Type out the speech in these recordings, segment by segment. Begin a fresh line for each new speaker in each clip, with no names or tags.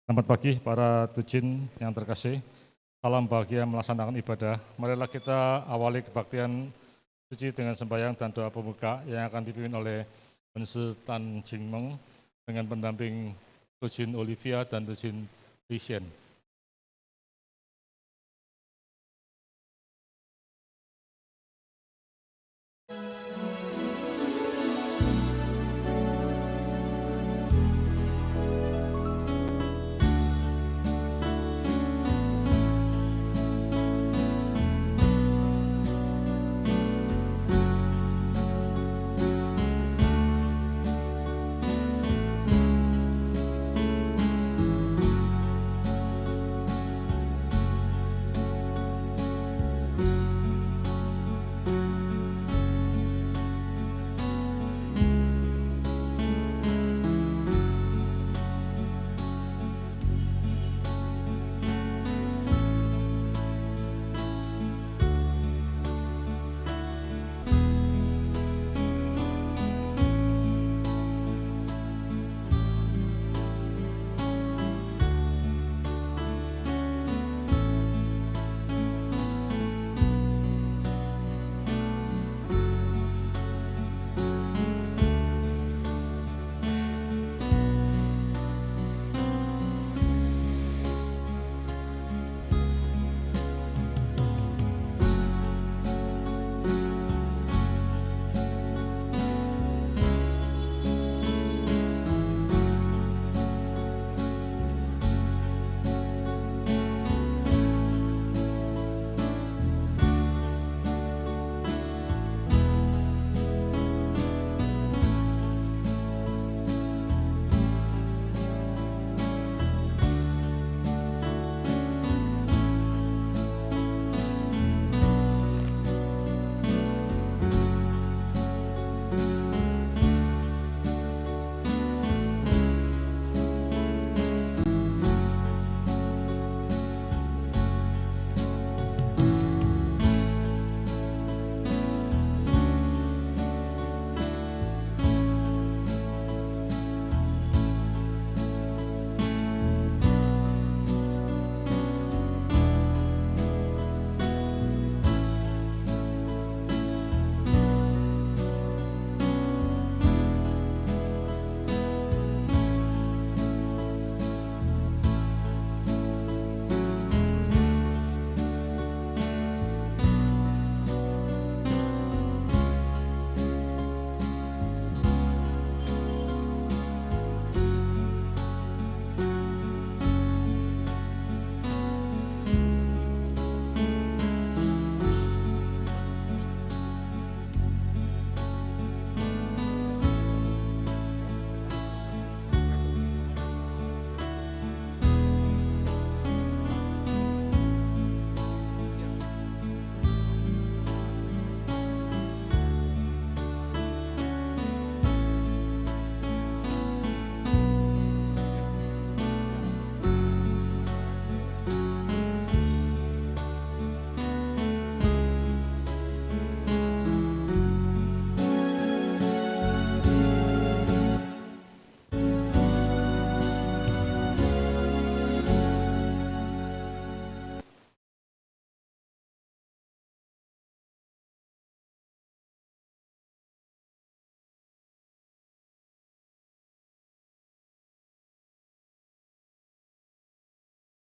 Selamat pagi para tujin yang terkasih. Salam bahagia melaksanakan ibadah. Marilah kita awali kebaktian suci dengan sembahyang dan doa pembuka yang akan dipimpin oleh Bense Tan Jingmeng dengan pendamping Tujin Olivia dan Tujin Lisien.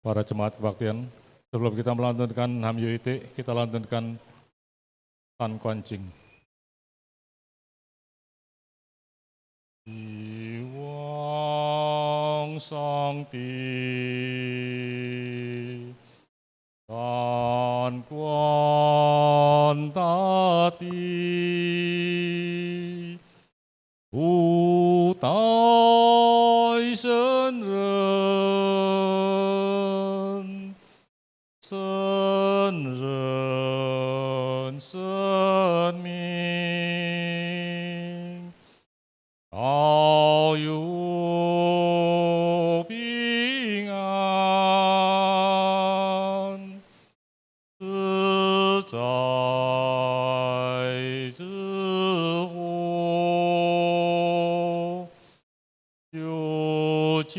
Para jemaat kebaktian, sebelum kita melantunkan Ham Yuiti, kita lantunkan Tan Kuan Jing. Iwang Sang Ti Tan Kuan Tati Wu Tai Shen Ren Shen Ren Shen Ming Dao Yu Ping An Zi Zai Zi Hu 九九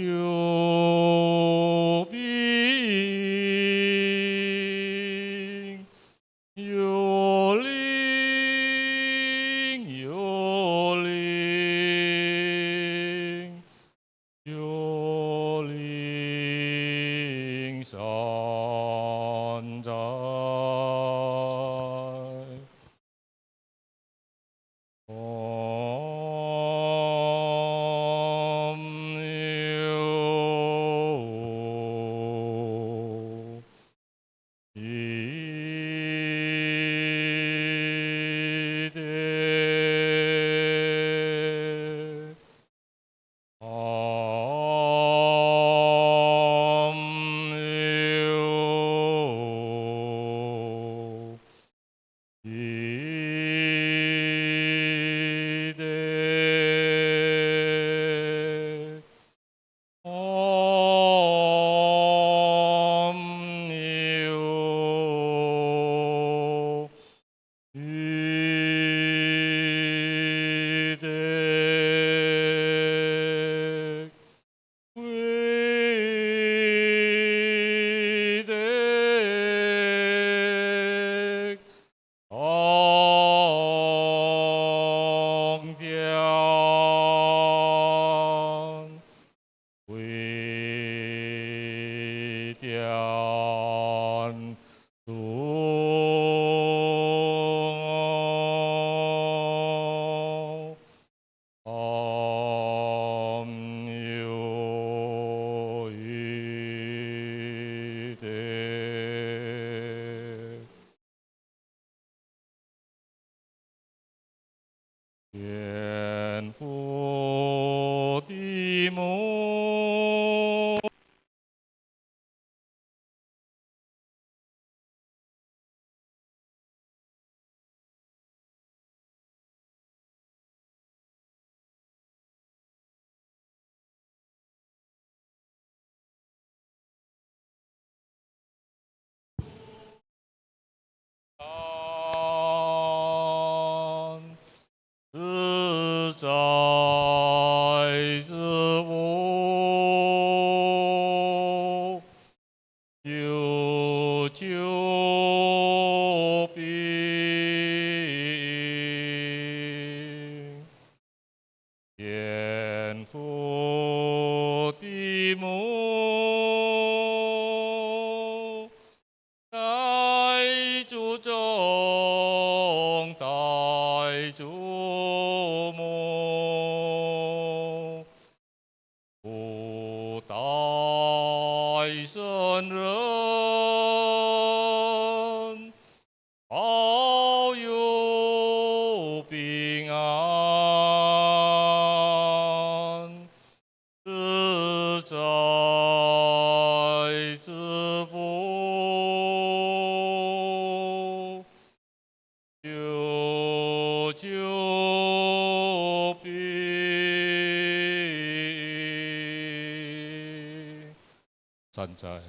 人，保佑平安，自在自福，久久必善哉。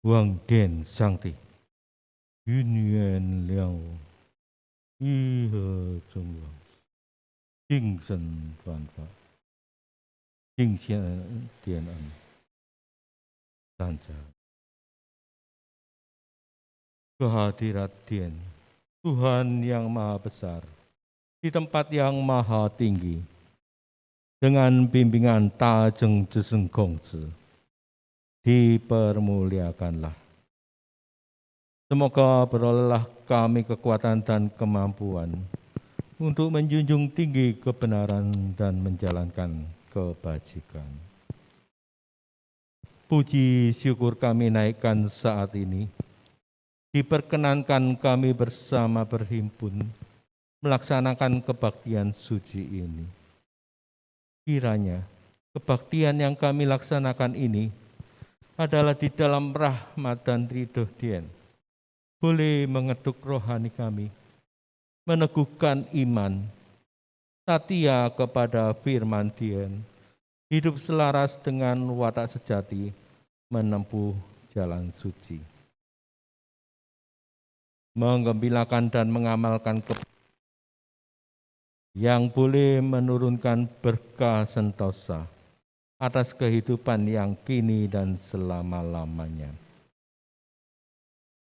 望殿上帝，云缘亮我，一和中王，精神焕发，敬献典恩，善哉。Kehadirat Dian, Tuhan yang Maha Besar, di tempat yang maha tinggi, dengan bimbingan Tajeng Jeseng Gongzi, dipermuliakanlah. Semoga berolehlah kami kekuatan dan kemampuan untuk menjunjung tinggi kebenaran dan menjalankan kebajikan. Puji syukur kami naikkan saat ini. Diperkenankan kami bersama berhimpun melaksanakan kebaktian suci ini. Kiranya kebaktian yang kami laksanakan ini adalah di dalam rahmat dan ridho Dian, boleh mengetuk rohani kami, meneguhkan iman, setia kepada firman Dian, hidup selaras dengan watak sejati, menempuh jalan suci, menggembirakan dan mengamalkan yang boleh menurunkan berkah sentosa atas kehidupan yang kini dan selama-lamanya.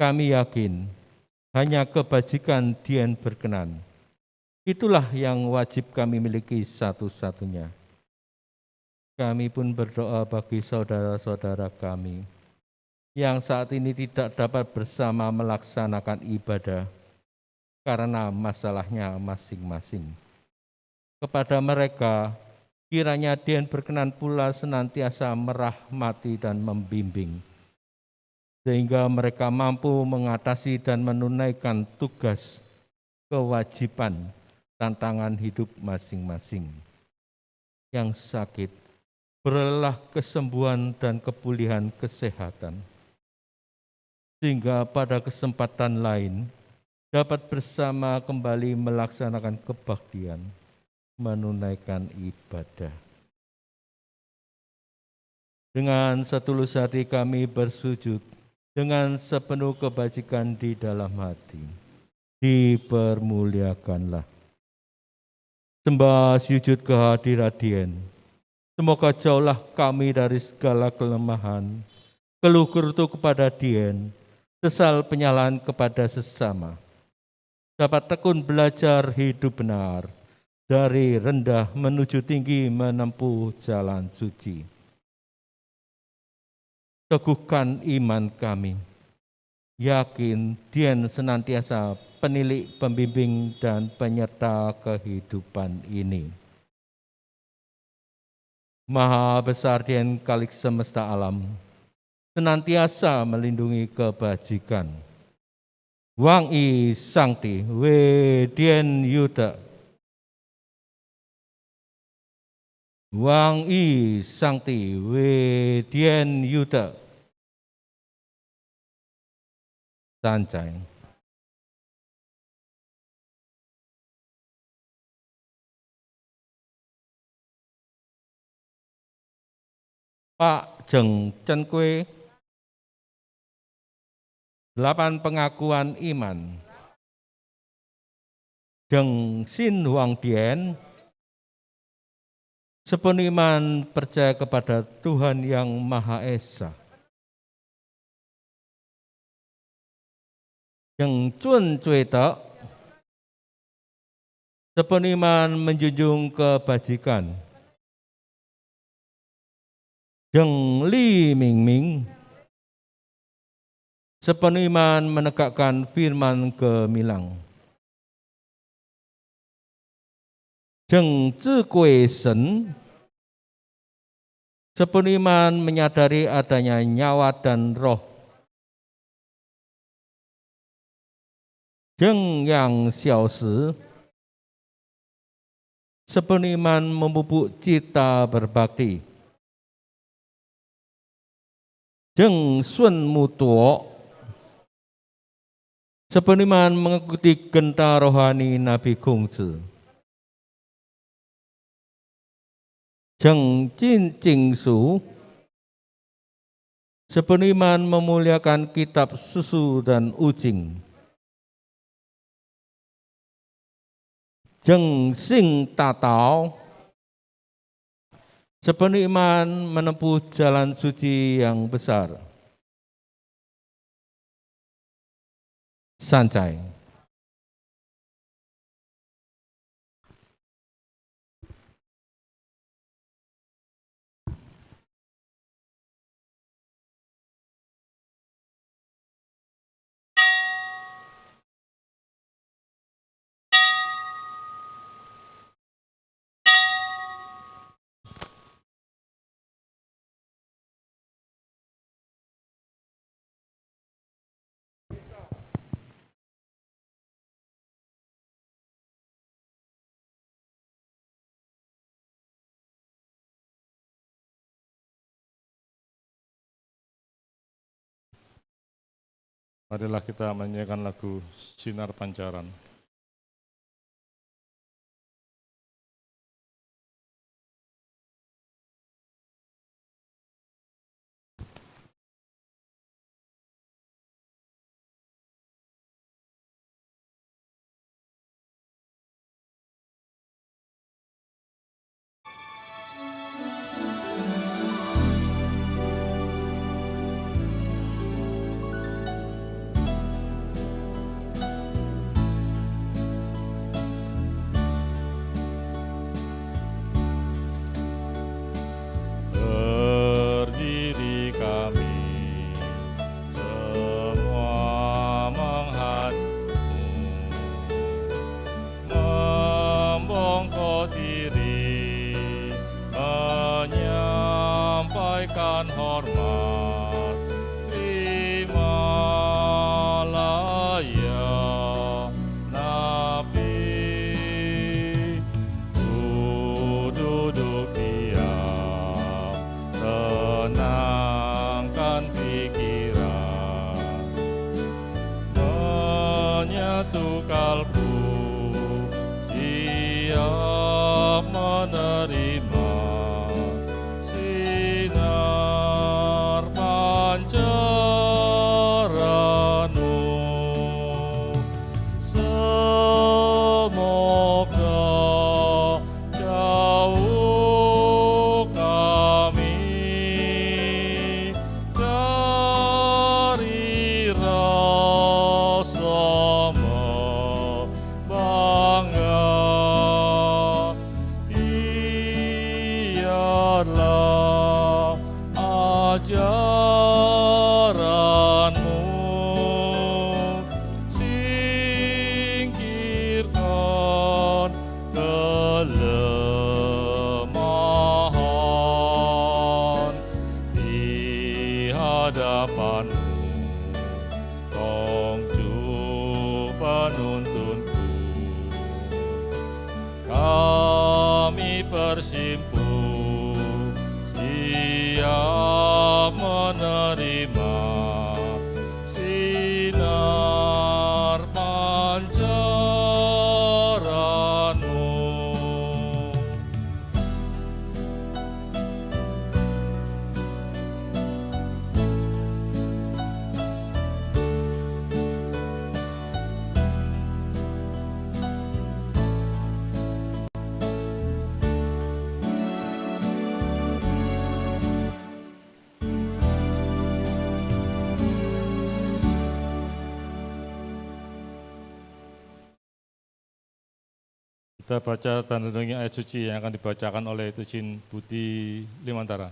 Kami yakin hanya kebajikan Dian berkenan. Itulah yang wajib kami miliki satu-satunya. Kami pun berdoa bagi saudara-saudara kami yang saat ini tidak dapat bersama melaksanakan ibadah karena masalahnya masing-masing. Kepada mereka, kiranya Dian berkenan pula senantiasa merahmati dan membimbing, sehingga mereka mampu mengatasi dan menunaikan tugas, kewajiban, tantangan hidup masing-masing. Yang sakit, berolehlah kesembuhan dan kepulihan kesehatan, sehingga pada kesempatan lain dapat bersama kembali melaksanakan kebaktian, menunaikan ibadah. Dengan setulus hati kami bersujud, dengan sepenuh kebajikan di dalam hati, dipermuliakanlah. Sembah sujud kehadirat Dian. Semoga jauhlah kami dari segala kelemahan, keluh kerutu kepada Dian, sesal penyalahan kepada sesama. Dapat tekun belajar hidup benar, dari rendah menuju tinggi menempuh jalan suci. Teguhkan iman kami, yakin Dian senantiasa penilik, pembimbing, dan penyerta kehidupan ini. Maha besar Dian Kalik semesta alam, senantiasa melindungi kebajikan. Wang I Sangti We Dian Yuda, Wang I Sangti We Dian Yuda, Sanjay. Pak Jeng Chen Kue, 8 pengakuan iman. Jeng Sin Huang Dian, sepenuh iman percaya kepada Tuhan yang Maha Esa. Jeng Chun Cui Te, Sepeniman menjunjung kebajikan. Zheng Li Mingming. Sepeniman menegakkan firman gemilang. Zheng Zigui Shen. Sepeniman menyadari adanya nyawa dan roh. Zheng Yang Xiaoshi. Sepeniman memupuk cita berbakti. Zheng Sun Mutuo. Sepeniman mengikuti genta rohani Nabi Gongzi. Zheng Jin Jingsu. Sepeniman memuliakan kitab susu dan ujing. Zheng Xing Tatao. Sepeniman menempuh jalan suci yang besar. Sancai.
Marilah kita menyanyikan lagu Sinar Pancaran. Berdiri kami semua menghadapmu, membongkok diri, menyampaikan hormat. Terimalah ya Nabi, ku duduk diam, tenangkan pikiran, menyatu kalbu, siap menerima sinar pancaranmu. Semoga jauh kami dari rasa bangga. Biarlah ajaranmu singkirkan kelemahan di hadapanmu, Tongju penuntunku. Kami bersimpu siap menerima sinar pancaranmu. Kita baca dan renungi ayat suci yang akan dibacakan oleh Tujin Budi Limantara.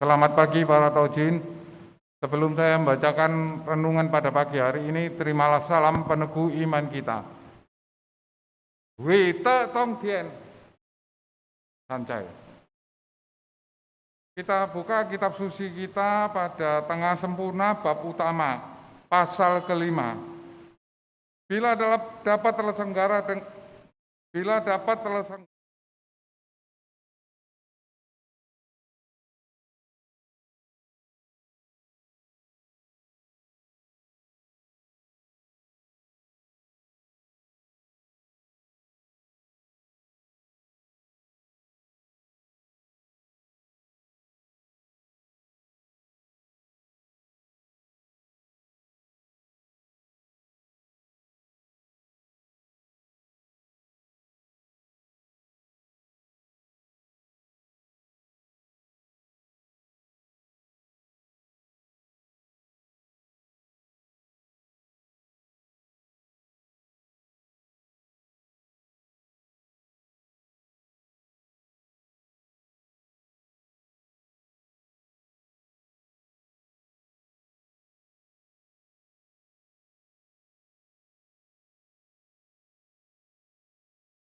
Selamat pagi para taujin. Sebelum saya membacakan renungan pada pagi hari ini, terimalah salam peneguh iman kita. Wite Tong Dien Sancai. Kita buka kitab suci kita pada tengah sempurna bab utama, pasal kelima. Bila dapat terselenggara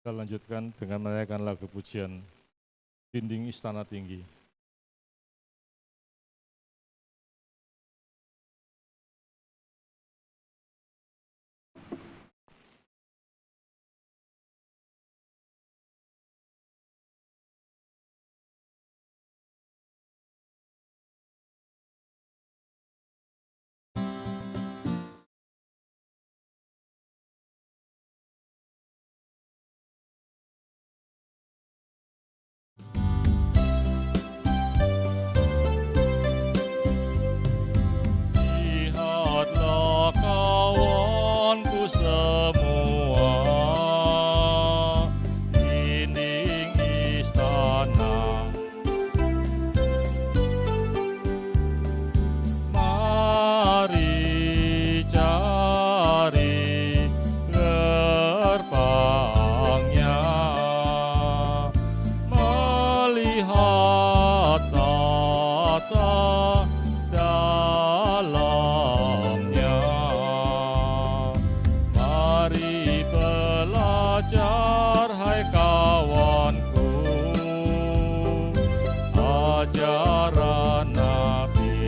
Kita lanjutkan dengan menyanyikan lagu pujian Dinding Istana Tinggi. Lihatlah kawanku semua, dinding istana. Mari cari gerbangnya, melihat tata dalamnya. Mari belajar, hai kawanku, ajaran Nabi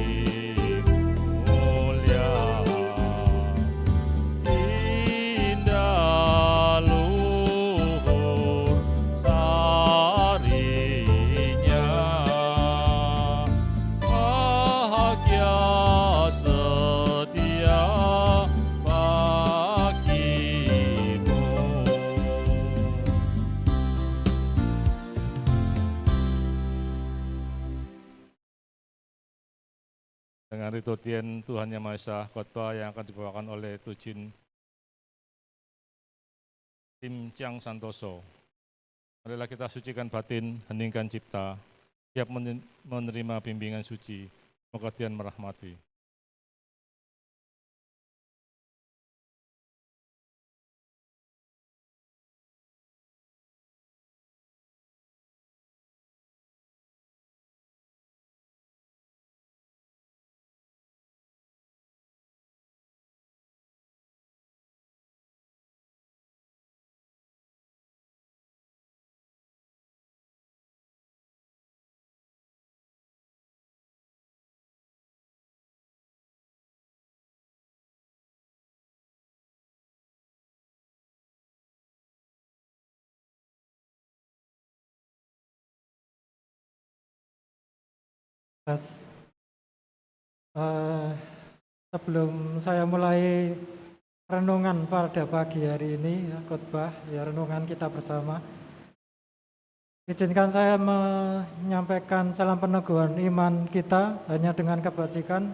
mulia. Indah luhur sarinya, bahagia setia bagimu. Dengan ritutien Tuhan Yang Maha Esa, khotbah yang akan dibawakan oleh Tujin Tim Chiang Santoso. Marilah kita sucikan batin, heningkan cipta, siap menerima bimbingan suci. Semoga Tuhan merahmati.
Tes. Sebelum saya mulai renungan pada pagi hari ini, ya, khotbah, ya, renungan kita bersama, izinkan saya menyampaikan salam peneguhan iman kita hanya dengan kebajikan.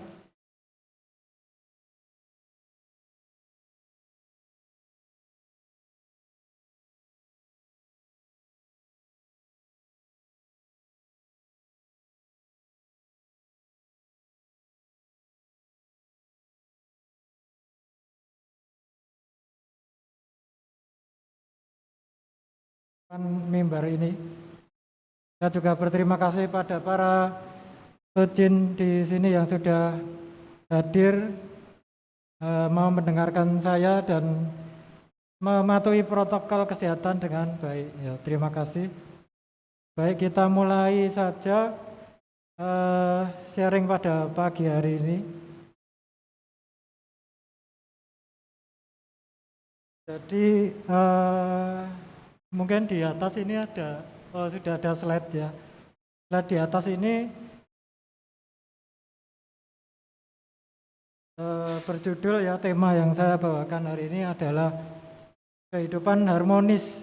Mimbar ini. Saya juga berterima kasih pada para Tujin di sini yang sudah hadir, mau mendengarkan saya dan mematuhi protokol kesehatan dengan baik. Ya, terima kasih. Baik, kita mulai saja sharing pada pagi hari ini. Jadi mungkin di atas ini ada, sudah ada slide ya. Slide di atas ini berjudul ya, tema yang saya bawakan hari ini adalah kehidupan harmonis.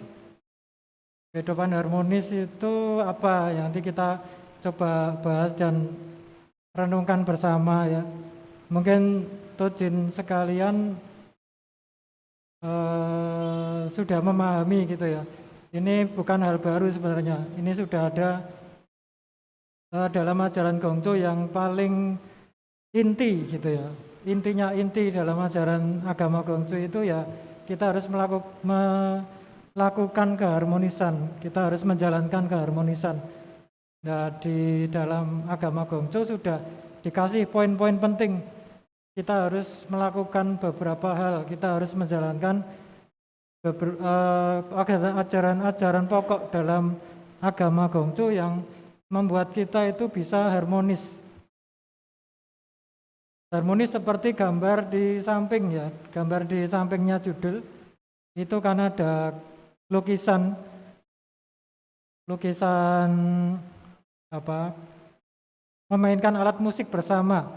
Kehidupan harmonis itu apa? Ya, nanti kita coba bahas dan renungkan bersama ya. Mungkin Tujin sekalian sudah memahami gitu ya. Ini bukan hal baru sebenarnya. Ini sudah ada dalam ajaran Gongcho yang paling inti gitu ya. Intinya inti dalam ajaran agama Gongcho itu ya kita harus melakukan keharmonisan. Kita harus menjalankan keharmonisan. Nah, di dalam agama Gongcho sudah dikasih poin-poin penting. Kita harus melakukan beberapa hal. Kita harus menjalankan ajaran-ajaran pokok dalam agama Gongcho yang membuat kita itu bisa harmonis. Harmonis seperti gambar di samping ya, gambar di sampingnya judul itu kan ada lukisan apa? Memainkan alat musik bersama.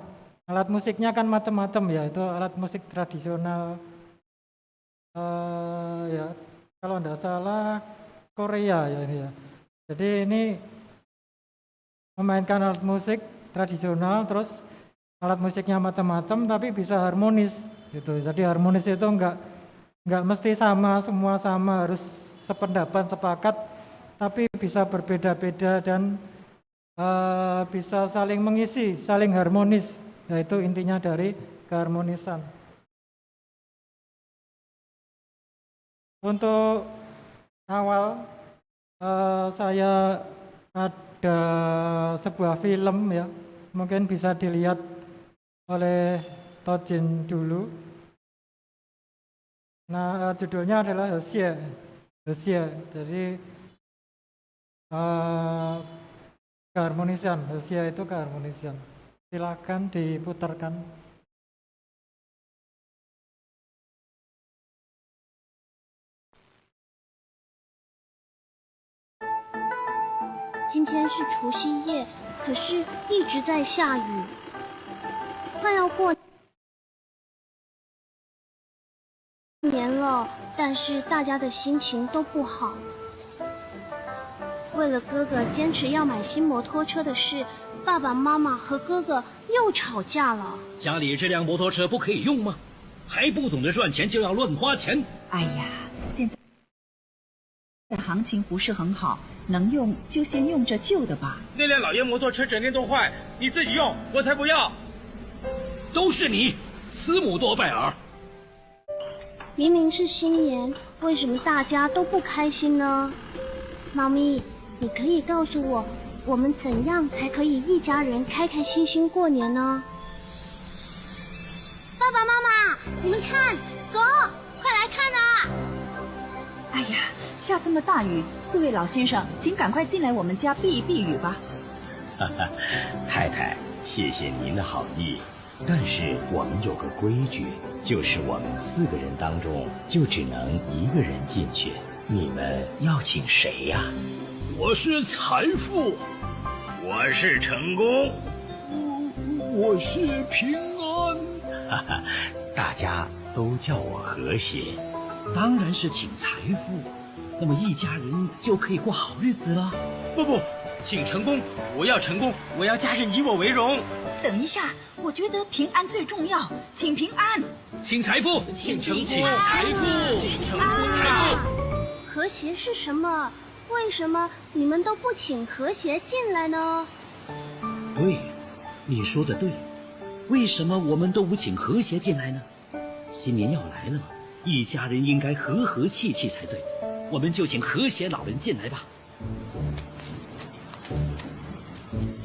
Alat musiknya kan macam-macam ya, itu alat musik tradisional. Ya kalau tidak salah Korea ya ini ya. Jadi ini memainkan alat musik tradisional, terus alat musiknya macam-macam tapi bisa harmonis gitu. Jadi harmonis itu enggak mesti sama, semua sama, harus sependapat, sepakat, tapi bisa berbeda-beda dan bisa saling mengisi, saling harmonis. Yaitu intinya dari keharmonisan. Untuk awal saya ada sebuah film ya, mungkin bisa dilihat oleh Tojin dulu. Nah, judulnya adalah Hesie. Jadi keharmonisan, Hesie itu keharmonisan. Silakan diputarkan.
今天是除夕夜，可是一直在下雨，快要过年了，但是大家的心情都不好。为了哥哥坚持要买新摩托车的事，爸爸妈妈和哥哥又吵架了。
家里这辆摩托车不可以用吗？还不懂得赚钱就要乱花钱。
哎呀，现在行情不是很好，能用就先用着旧的吧。
那辆老爷摩托车整天都坏，你自己用，我才不要。都是你，慈母多败儿。
明明是新年，为什么大家都不开心呢？猫咪，你可以告诉我，我们怎样才可以一家人开开心心过年呢？爸爸妈妈，你们看，狗，快来看啊！
哎呀，下这么大雨，四位老先生，请赶快进来我们家避一避雨吧。
哈哈，太太，谢谢您的好意，但是我们有个规矩，就是我们4个人当中就只能1个人进去。你们要请谁呀？
我是财富，
我是成功，
我是平安。
哈哈，大家都叫我和谐，当然是请财富，那么一家人就可以过好日子了。
不，请成功，我要成功，我要家人以我为荣。
等一下，我觉得平安最重要，请平安。
请财富，请成功，
请财富
请成功，财富。
和谐是什么？为什么你们都不请和谐进来呢？
对，你说的对，为什么我们都不请和谐进来呢？新年要来了，一家人应该和和气气才对，我们就请和谐老人进来吧。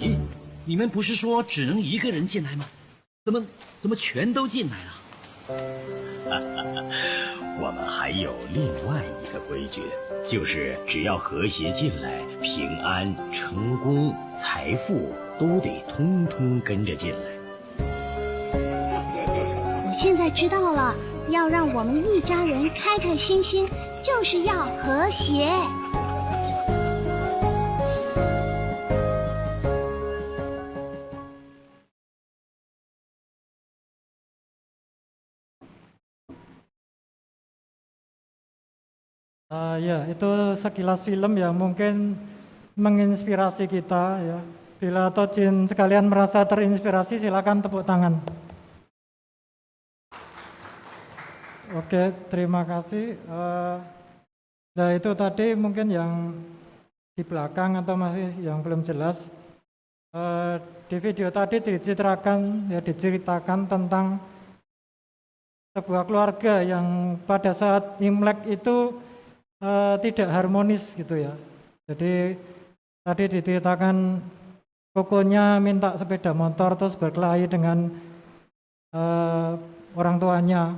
咦，你们不是说只能一个人进来吗？怎么全都进来了？我们还有另外一个规矩，就是只要和谐进来，平安、成功、财富都得通通跟着进来。
我现在知道了，要让我们一家人开开心心，就是要和谐。
Ya, itu sekilas film yang mungkin menginspirasi kita ya. Bila Tojin sekalian merasa terinspirasi, silakan tepuk tangan. Oke, terima kasih. Nah itu tadi mungkin yang di belakang atau masih yang belum jelas. Di video tadi diceritakan tentang sebuah keluarga yang pada saat Imlek itu tidak harmonis gitu ya. Jadi tadi diceritakan kokonya minta sepeda motor terus berkelahi dengan orang tuanya.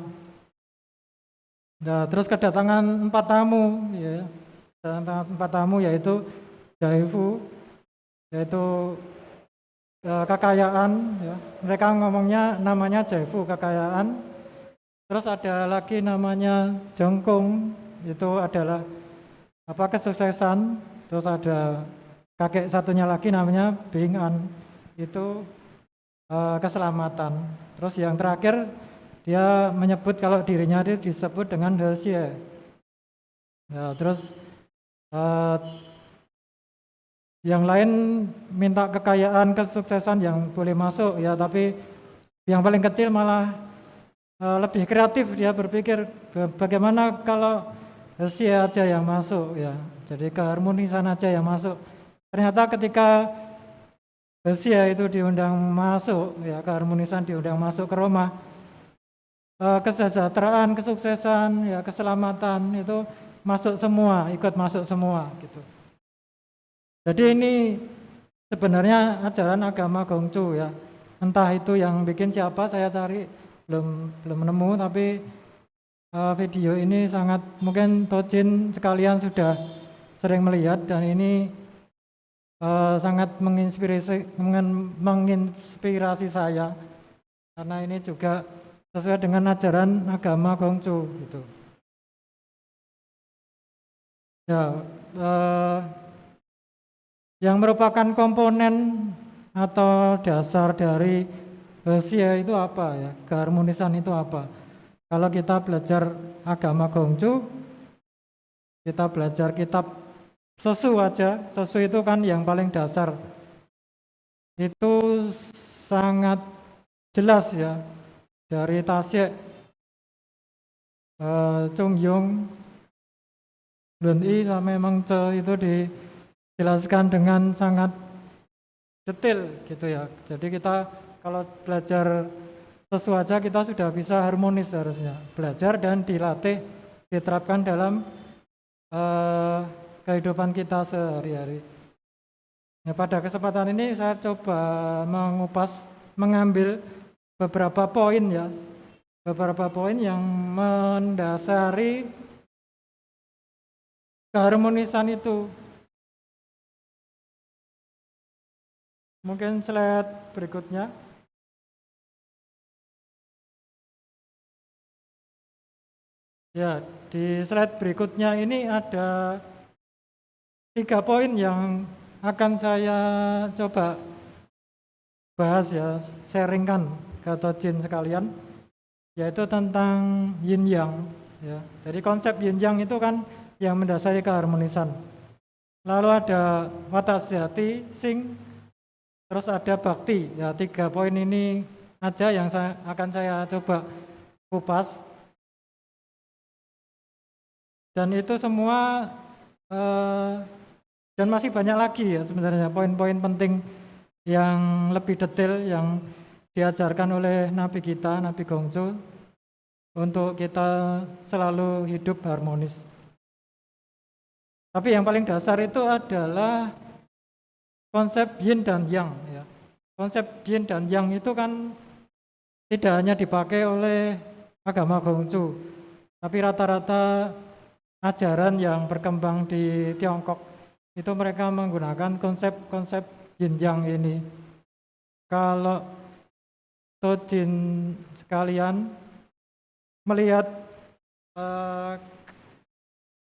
Nah, terus kedatangan 4 tamu ya. Kedatangan 4 tamu yaitu Jaifu, yaitu kekayaan ya. Mereka ngomongnya namanya Jaifu, kekayaan. Terus ada lagi namanya Jongkung, itu adalah kesuksesan. Terus ada kakek satunya lagi namanya Bing-an, itu keselamatan. Terus yang terakhir dia menyebut kalau dirinya itu disebut dengan Hesie. Nah, terus yang lain minta kekayaan, kesuksesan yang boleh masuk ya, tapi yang paling kecil malah lebih kreatif, dia berpikir bagaimana kalau Hesie aja yang masuk ya, jadi keharmonisan aja yang masuk. Ternyata ketika Hesie itu diundang masuk ya, keharmonisan diundang masuk ke rumah, kesejahteraan, kesuksesan ya, keselamatan itu masuk semua, ikut masuk semua gitu. Jadi ini sebenarnya ajaran agama Gongchu ya. Entah itu yang bikin siapa, saya cari belum nemu, tapi video ini sangat mungkin Tojin sekalian sudah sering melihat, dan ini sangat menginspirasi saya karena ini juga sesuai dengan ajaran agama Gongchu gitu. Ya, yang merupakan komponen atau dasar dari Hesie itu apa ya? Keharmonisan itu apa? Kalau kita belajar agama Gongchu, kita belajar kitab Sesu aja, Sesu itu kan yang paling dasar. Itu sangat jelas ya, dari Tasyek, Chongyong, Lun-i sampai Mengce itu dijelaskan dengan sangat detail gitu ya. Jadi kita kalau belajar Sesu aja kita sudah bisa harmonis harusnya. Belajar dan dilatih, diterapkan dalam kehidupan kita sehari-hari. Ya, pada kesempatan ini saya coba mengambil beberapa poin ya. Beberapa poin yang mendasari keharmonisan itu. Mungkin slide berikutnya. Ya, di slide berikutnya ini ada 3 poin yang akan saya coba bahas ya, sharingkan ke Tojin sekalian, yaitu tentang yin yang ya. Jadi konsep yin yang itu kan yang mendasari keharmonisan. Lalu ada Watasjati, Sing, terus ada Bakti. Ya, 3 poin ini aja yang akan saya coba kupas. Dan itu semua dan masih banyak lagi ya sebenarnya poin-poin penting yang lebih detail yang diajarkan oleh Nabi kita, Nabi Gongcho, untuk kita selalu hidup harmonis. Tapi yang paling dasar itu adalah konsep yin dan yang. Ya. Konsep yin dan yang itu kan tidak hanya dipakai oleh agama Gongcho, tapi rata-rata ajaran yang berkembang di Tiongkok itu mereka menggunakan konsep-konsep yin yang ini. Kalau Tojin sekalian melihat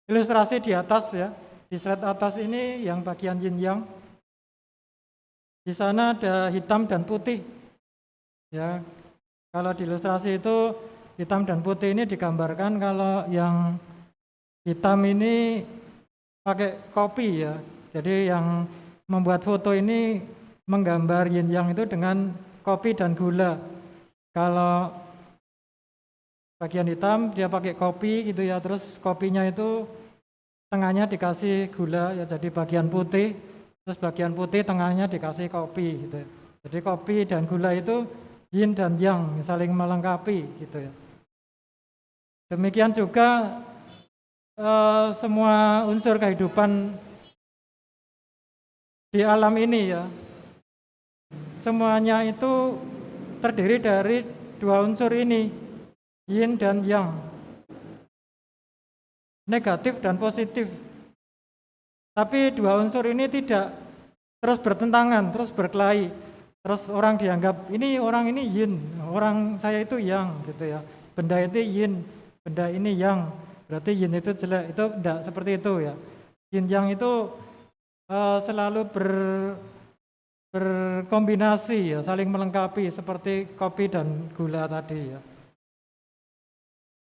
ilustrasi di atas ya, di slide atas ini yang bagian yin yang. Di sana ada hitam dan putih. Ya. Kalau di ilustrasi itu hitam dan putih ini digambarkan kalau yang hitam ini pakai kopi ya. Jadi yang membuat foto ini menggambar yin yang itu dengan kopi dan gula. Kalau bagian hitam dia pakai kopi gitu ya, terus kopinya itu tengahnya dikasih gula ya, jadi bagian putih, terus bagian putih tengahnya dikasih kopi gitu. Jadi kopi dan gula itu yin dan yang saling melengkapi gitu ya. Demikian juga semua unsur kehidupan di alam ini ya, semuanya itu terdiri dari 2 unsur ini, yin dan yang, negatif dan positif. Tapi 2 unsur ini tidak terus bertentangan, terus berkelahi. Terus orang dianggap orang ini yin, orang saya itu yang gitu ya. Benda itu yin, benda ini yang. Berarti yin itu jelek, itu tidak seperti itu ya. Yin yang itu selalu berkombinasi ya, saling melengkapi seperti kopi dan gula tadi ya.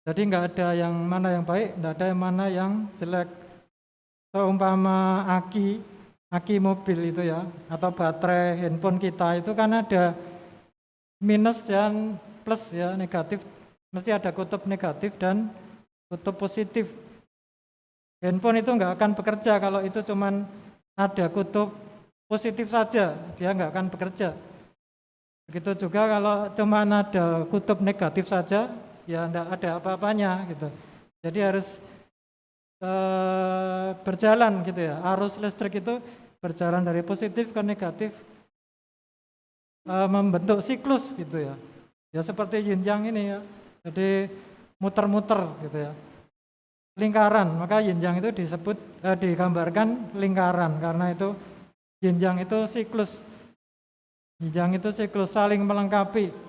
Jadi nggak ada yang mana yang baik, nggak ada yang mana yang jelek. Seumpama aki mobil itu ya, atau baterai handphone kita itu kan ada minus dan plus ya, negatif. Mesti ada kutub negatif dan kutub positif. Handphone itu nggak akan bekerja kalau itu cuman ada kutub positif saja, dia nggak akan bekerja. Begitu juga kalau cuman ada kutub negatif saja, ya nggak ada apa-apanya gitu. Jadi harus berjalan gitu ya. Arus listrik itu berjalan dari positif ke negatif, membentuk siklus gitu ya. Ya seperti yin yang ini ya. Jadi muter-muter gitu ya. Lingkaran, maka yin yang itu disebut digambarkan lingkaran karena itu yin yang itu siklus. Yin yang itu siklus saling melengkapi.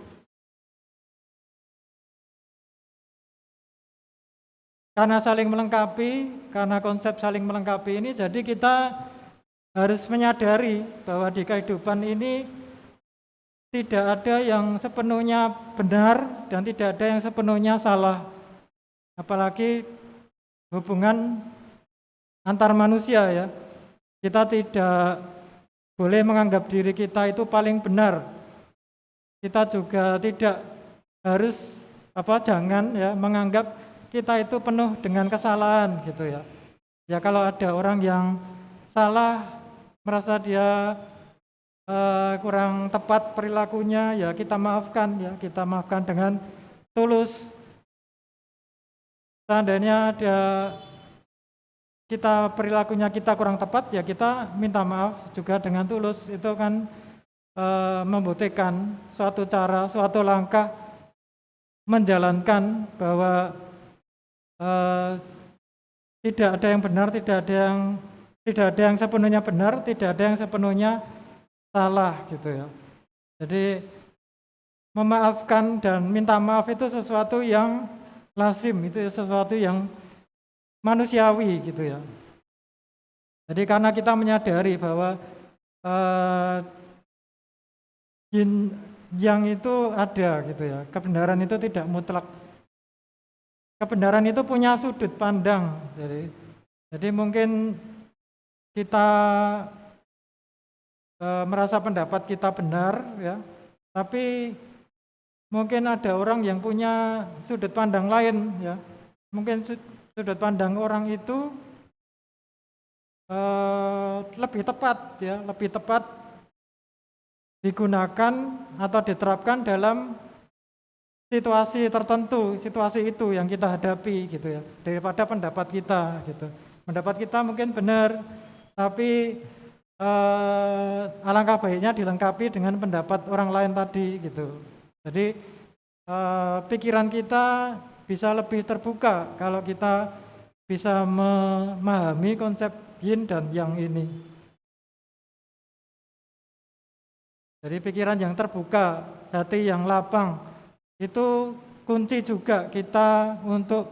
Karena saling melengkapi, karena konsep saling melengkapi ini, jadi kita harus menyadari bahwa di kehidupan ini tidak ada yang sepenuhnya benar dan tidak ada yang sepenuhnya salah. Apalagi hubungan antar manusia ya. Kita tidak boleh menganggap diri kita itu paling benar. Kita juga tidak harus jangan ya menganggap kita itu penuh dengan kesalahan gitu ya. Ya kalau ada orang yang salah, merasa dia kurang tepat perilakunya, ya kita maafkan dengan tulus. Seandainya perilakunya kita kurang tepat, ya kita minta maaf juga dengan tulus. Itu kan membuktikan suatu cara, suatu langkah menjalankan bahwa tidak ada yang benar, tidak ada yang sepenuhnya benar, tidak ada yang sepenuhnya salah gitu ya. Jadi memaafkan dan minta maaf itu sesuatu yang lazim, itu sesuatu yang manusiawi gitu ya. Jadi karena kita menyadari bahwa yin yang itu ada gitu ya. Kebenaran itu tidak mutlak. Kebenaran itu punya sudut pandang. Jadi mungkin kita merasa pendapat kita benar ya, tapi mungkin ada orang yang punya sudut pandang lain ya. Mungkin sudut pandang orang itu lebih tepat ya, lebih tepat digunakan atau diterapkan dalam situasi tertentu, situasi itu yang kita hadapi gitu ya, daripada pendapat kita gitu. Pendapat kita mungkin benar, tapi alangkah baiknya dilengkapi dengan pendapat orang lain tadi gitu. Jadi pikiran kita bisa lebih terbuka kalau kita bisa memahami konsep yin dan yang ini. Jadi pikiran yang terbuka, hati yang lapang, itu kunci juga kita untuk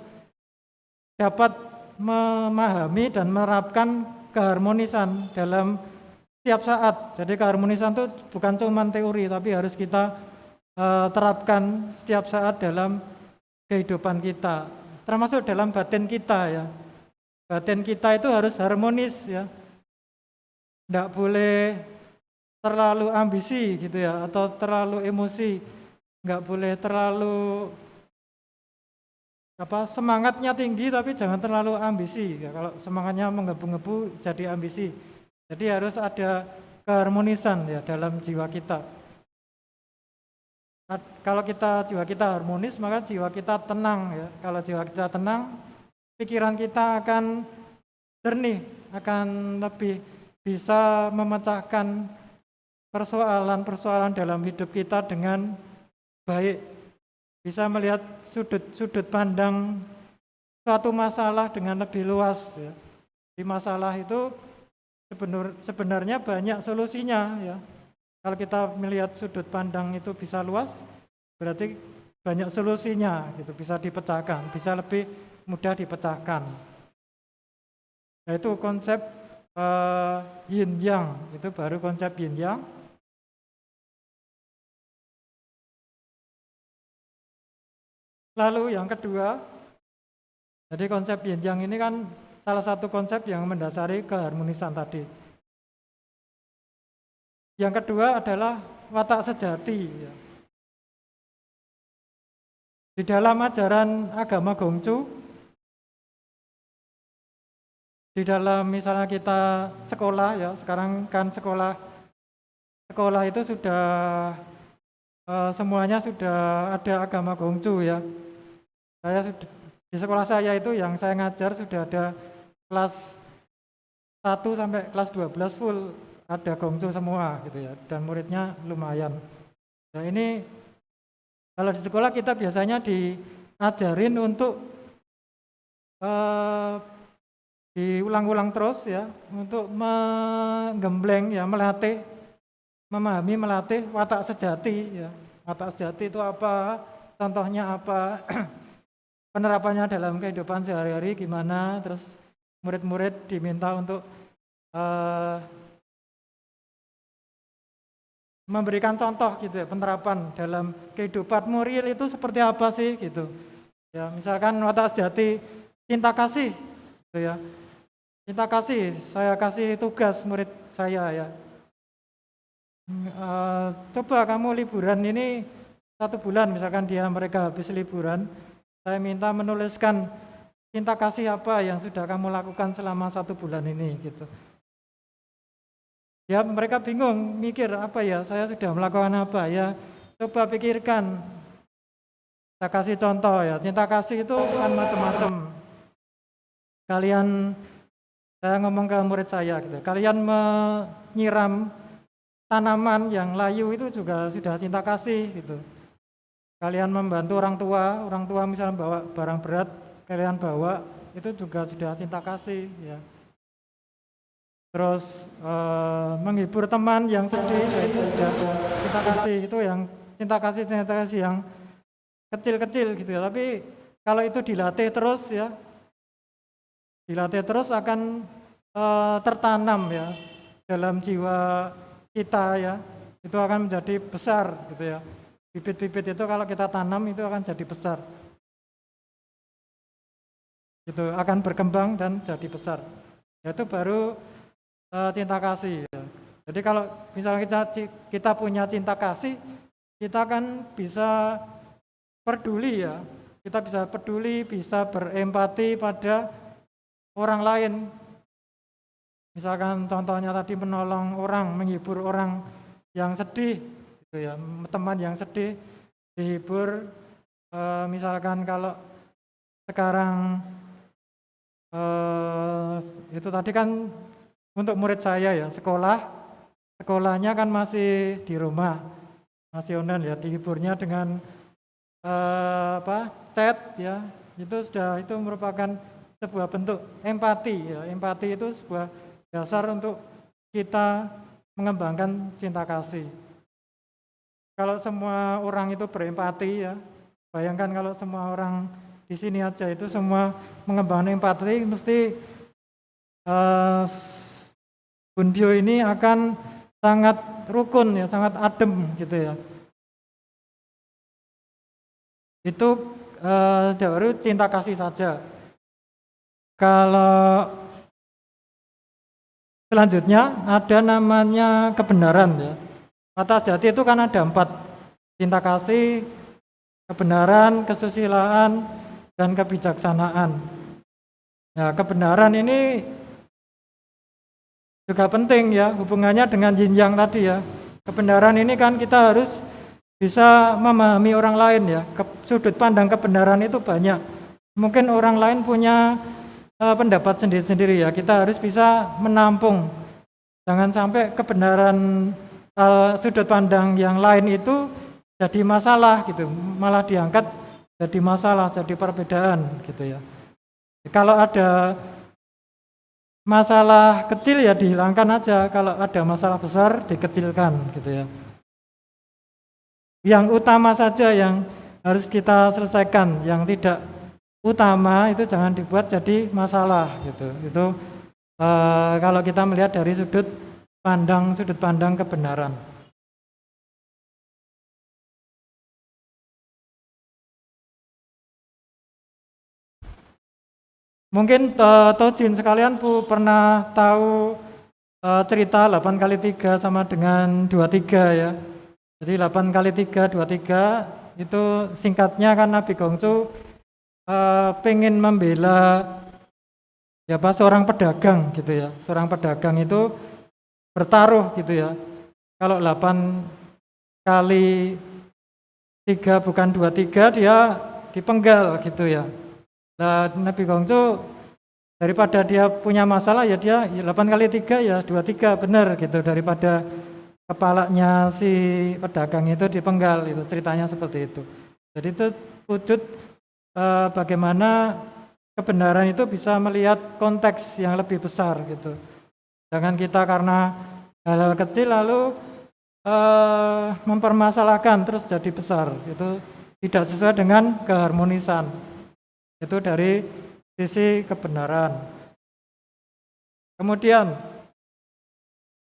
dapat memahami dan menerapkan keharmonisan dalam setiap saat. Jadi keharmonisan itu bukan cuma teori, tapi harus kita terapkan setiap saat dalam kehidupan kita, termasuk dalam batin kita ya. Batin kita itu harus harmonis ya, tidak boleh terlalu ambisi gitu ya, atau terlalu emosi, nggak boleh terlalu semangatnya tinggi tapi jangan terlalu ambisi ya. Kalau semangatnya menggebu-gebu jadi ambisi. Jadi harus ada keharmonisan ya dalam jiwa kita. Kalau jiwa kita harmonis, maka jiwa kita tenang ya. Kalau jiwa kita tenang, pikiran kita akan jernih, akan lebih bisa memecahkan persoalan-persoalan dalam hidup kita dengan baik, bisa melihat sudut pandang suatu masalah dengan lebih luas ya. Di masalah itu sebenarnya banyak solusinya ya. Kalau kita melihat sudut pandang itu bisa luas, berarti banyak solusinya gitu, bisa dipecahkan, bisa lebih mudah dipecahkan. Yaitu konsep yin yang, itu baru konsep yin yang. Lalu yang kedua, jadi konsep yin yang ini kan salah satu konsep yang mendasari keharmonisan tadi. Yang kedua adalah watak sejati. Di dalam ajaran agama Gongcu, di dalam misalnya kita sekolah ya, sekarang kan sekolah itu sudah semuanya sudah ada agama Gongcu ya. Di sekolah saya itu yang saya ngajar sudah ada kelas 1 sampai kelas 12 full ada Gongcu semua gitu ya, dan muridnya lumayan. Nah ini kalau di sekolah kita biasanya diajarin untuk diulang-ulang terus ya, untuk menggembleng ya, melatih, memahami, melatih watak sejati ya. Watak sejati itu apa? Contohnya apa? Penerapannya dalam kehidupan sehari-hari gimana, terus murid-murid diminta untuk memberikan contoh gitu ya, penerapan dalam kehidupanmu real itu seperti apa sih gitu. Ya, misalkan watak sejati cinta kasih gitu ya. Cinta kasih, saya kasih tugas murid saya ya. Coba kamu liburan ini 1 bulan, misalkan mereka habis liburan, saya minta menuliskan cinta kasih apa yang sudah kamu lakukan selama 1 bulan ini gitu. Ya mereka bingung, mikir apa ya, saya sudah melakukan apa ya. Coba pikirkan, saya kasih contoh ya, cinta kasih itu kan macam-macam. Saya ngomong ke murid saya gitu, kalian menyiram tanaman yang layu itu juga sudah cinta kasih gitu. Kalian membantu orang tua misalnya bawa barang berat, kalian bawa, itu juga sudah cinta kasih ya. Terus menghibur teman yang sedih, itu sudah cinta kasih. Itu yang cinta kasih yang kecil-kecil gitu ya. Tapi kalau itu dilatih terus ya, akan tertanam ya dalam jiwa kita ya. itu akan menjadi besar gitu ya. Bibit-bibit itu kalau kita tanam itu akan jadi besar. Itu akan berkembang dan jadi besar. Itu baru cinta kasih ya. Jadi kalau misalnya kita punya cinta kasih, kita kan bisa peduli ya. Kita bisa peduli, bisa berempati pada orang lain. Misalkan contohnya tadi menolong orang, menghibur orang yang sedih, gitu ya, teman yang sedih dihibur. Misalkan kalau sekarang itu tadi kan untuk murid saya ya, sekolahnya kan masih di rumah, masih online ya, dihiburnya dengan chat ya, itu merupakan sebuah bentuk empati ya. Empati itu sebuah dasar untuk kita mengembangkan cinta kasih. Kalau semua orang itu berempati ya, bayangkan kalau semua orang di sini aja itu semua mengembangkan empati, mesti Bunbyo ini akan sangat rukun ya, sangat adem gitu ya. Itu baru cinta kasih saja. Kalau selanjutnya ada namanya kebenaran ya. Kata jati itu kan ada 4. Cinta kasih, kebenaran, kesusilaan, dan kebijaksanaan. Nah, kebenaran ini juga penting ya, hubungannya dengan yin yang tadi ya. Kebenaran ini kan kita harus bisa memahami orang lain ya. Sudut pandang kebenaran itu banyak. Mungkin orang lain punya pendapat sendiri-sendiri ya. Kita harus bisa menampung. Jangan sampai kebenaran sudut pandang yang lain itu jadi masalah gitu, malah diangkat jadi masalah, jadi perbedaan gitu ya. Kalau ada masalah kecil ya dihilangkan aja, kalau ada masalah besar dikecilkan gitu ya. Yang utama saja yang harus kita selesaikan, yang tidak utama itu jangan dibuat jadi masalah gitu. Itu kalau kita melihat dari sudut pandang kebenaran. Mungkin Tojin sekalian pernah tahu cerita 8 kali 3 sama dengan 23 ya. Jadi 8 kali 3, 23 itu singkatnya kan Nabi Gongsu pengen membela seorang pedagang gitu ya. Seorang pedagang itu bertaruh gitu ya. Kalau 8 kali 3 bukan 23 dia dipenggal gitu ya. Nah, Nabi Gongsu daripada dia punya masalah ya dia 8 kali 3 ya 23 benar gitu, daripada kepalanya si pedagang itu dipenggal, itu ceritanya seperti itu. Jadi itu wujud bagaimana kebenaran itu bisa melihat konteks yang lebih besar gitu. Jangan kita karena hal-hal kecil lalu mempermasalahkan terus jadi besar. Itu tidak sesuai dengan keharmonisan. Itu dari sisi kebenaran. Kemudian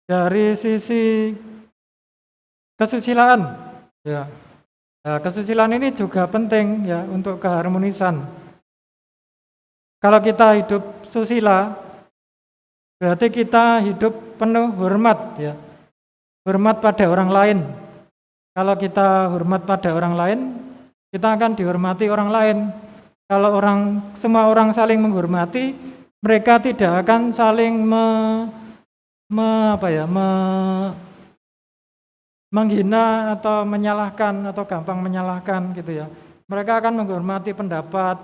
dari sisi kesusilaan, ya, kesusilaan ini juga penting ya untuk keharmonisan. Kalau kita hidup susila, berarti kita hidup penuh hormat ya, hormat pada orang lain. Kalau kita hormat pada orang lain, kita akan dihormati orang lain. Kalau semua orang saling menghormati, mereka tidak akan saling menghina atau menyalahkan atau gampang menyalahkan gitu ya. Mereka akan menghormati pendapat,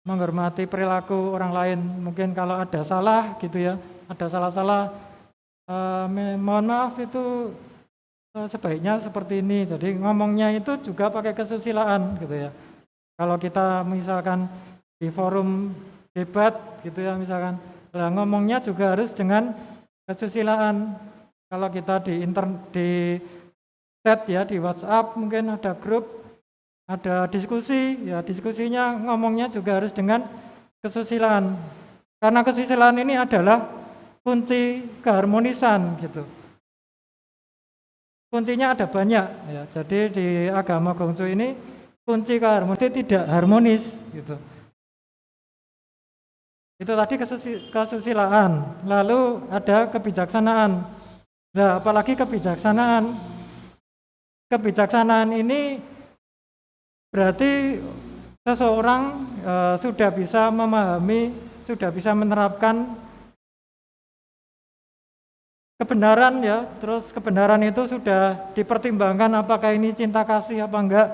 menghormati perilaku orang lain. Mungkin kalau ada salah gitu ya, ada salah-salah, mohon maaf itu sebaiknya seperti ini. Jadi ngomongnya itu juga pakai kesusilaan gitu ya. Kalau kita misalkan di forum debat gitu ya misalkan, ngomongnya juga harus dengan kesusilaan. Kalau kita di chat ya, di WhatsApp mungkin ada grup, ada diskusi, ya diskusinya ngomongnya juga harus dengan kesusilaan. Karena kesusilaan ini adalah kunci keharmonisan gitu. kuncinya ada banyak ya. Jadi di agama Gongsu ini kunci keharmonisan tidak harmonis gitu. Itu tadi kesusilaan, lalu ada kebijaksanaan. Nah, apalagi kebijaksanaan. Kebijaksanaan ini berarti seseorang sudah bisa memahami, sudah bisa menerapkan kebenaran ya. Terus kebenaran itu sudah dipertimbangkan apakah ini cinta kasih apa enggak.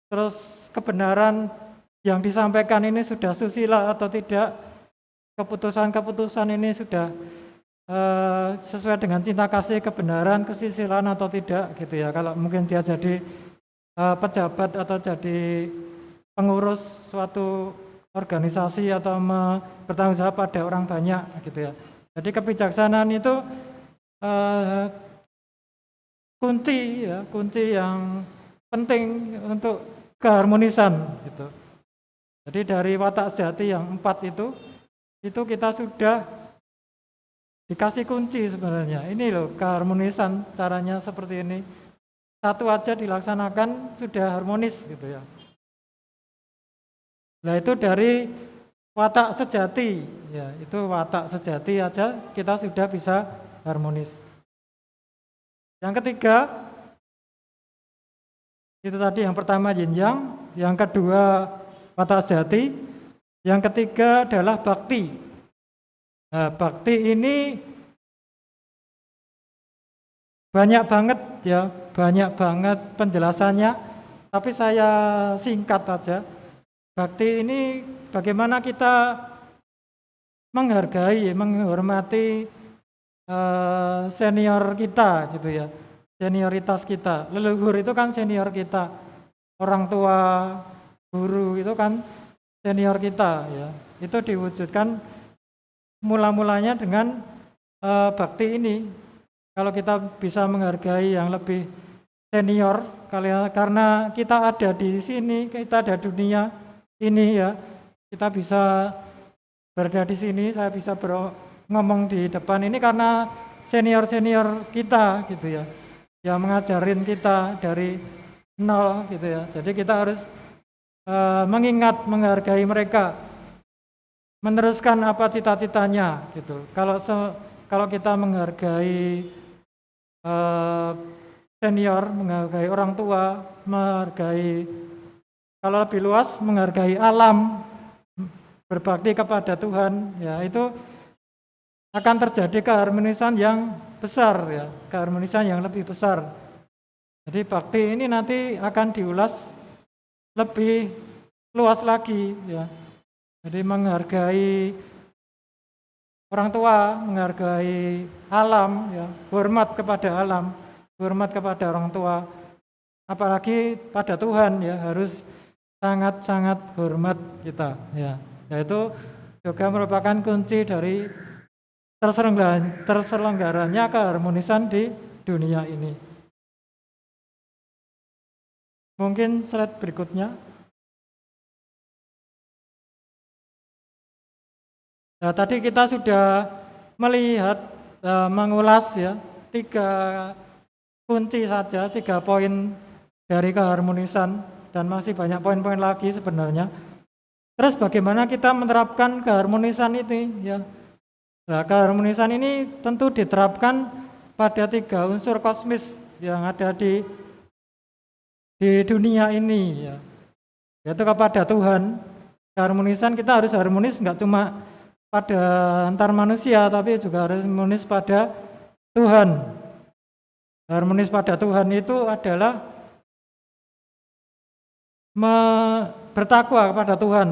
Terus kebenaran yang disampaikan ini sudah susila atau tidak. Keputusan-keputusan ini sudah sesuai dengan cinta kasih, kebenaran, kesusilaan atau tidak gitu ya. Kalau mungkin dia jadi pejabat atau jadi pengurus suatu organisasi atau bertanggung jawab pada orang banyak gitu ya. Jadi kebijaksanaan itu kunci yang penting untuk keharmonisan gitu. Jadi dari watak sejati yang 4 itu kita sudah dikasih kunci sebenarnya. Ini loh keharmonisan, caranya seperti ini. Satu aja dilaksanakan sudah harmonis gitu ya. Nah itu dari watak sejati ya, itu watak sejati aja kita sudah bisa harmonis. Yang ketiga itu tadi yang pertama yin yang, yang kedua watak sejati. Yang ketiga adalah bakti. Nah, bakti ini banyak banget ya, banyak banget penjelasannya, tapi saya singkat aja. Bakti ini bagaimana kita menghargai, menghormati senior kita gitu ya, senioritas kita. Leluhur itu kan senior kita, orang tua, guru itu kan senior kita ya. Itu diwujudkan mula-mulanya dengan bakti ini. Kalau kita bisa menghargai yang lebih senior, karena kita ada di sini, kita ada dunia ini ya, kita bisa berada di sini, saya bisa ngomong di depan ini karena senior-senior kita gitu ya, yang mengajarin kita dari nol gitu ya. Jadi kita harus mengingat, menghargai mereka, meneruskan apa cita-citanya gitu. Kalau kita menghargai senior, menghargai orang tua, menghargai, kalau lebih luas menghargai alam, berbakti kepada Tuhan, ya itu akan terjadi keharmonisan yang besar ya, keharmonisan yang lebih besar. Jadi bakti ini nanti akan diulas lebih luas lagi ya. Jadi menghargai orang tua, menghargai alam ya, hormat kepada alam, hormat kepada orang tua. Apalagi pada Tuhan ya, harus sangat-sangat hormat kita ya. Yaitu juga merupakan kunci dari terselenggaranya keharmonisan di dunia ini. Mungkin slide berikutnya. Nah, tadi kita sudah melihat, mengulas ya, 3 kunci saja, 3 poin dari keharmonisan, dan masih banyak poin-poin lagi sebenarnya. Terus bagaimana kita menerapkan keharmonisan ini ya? Nah, keharmonisan ini tentu diterapkan pada 3 unsur kosmis yang ada di dunia ini ya, yaitu kepada Tuhan. Keharmonisan kita harus harmonis nggak cuma pada antar manusia, tapi juga harus harmonis pada Tuhan. Harmonis pada Tuhan itu adalah bertakwa kepada Tuhan,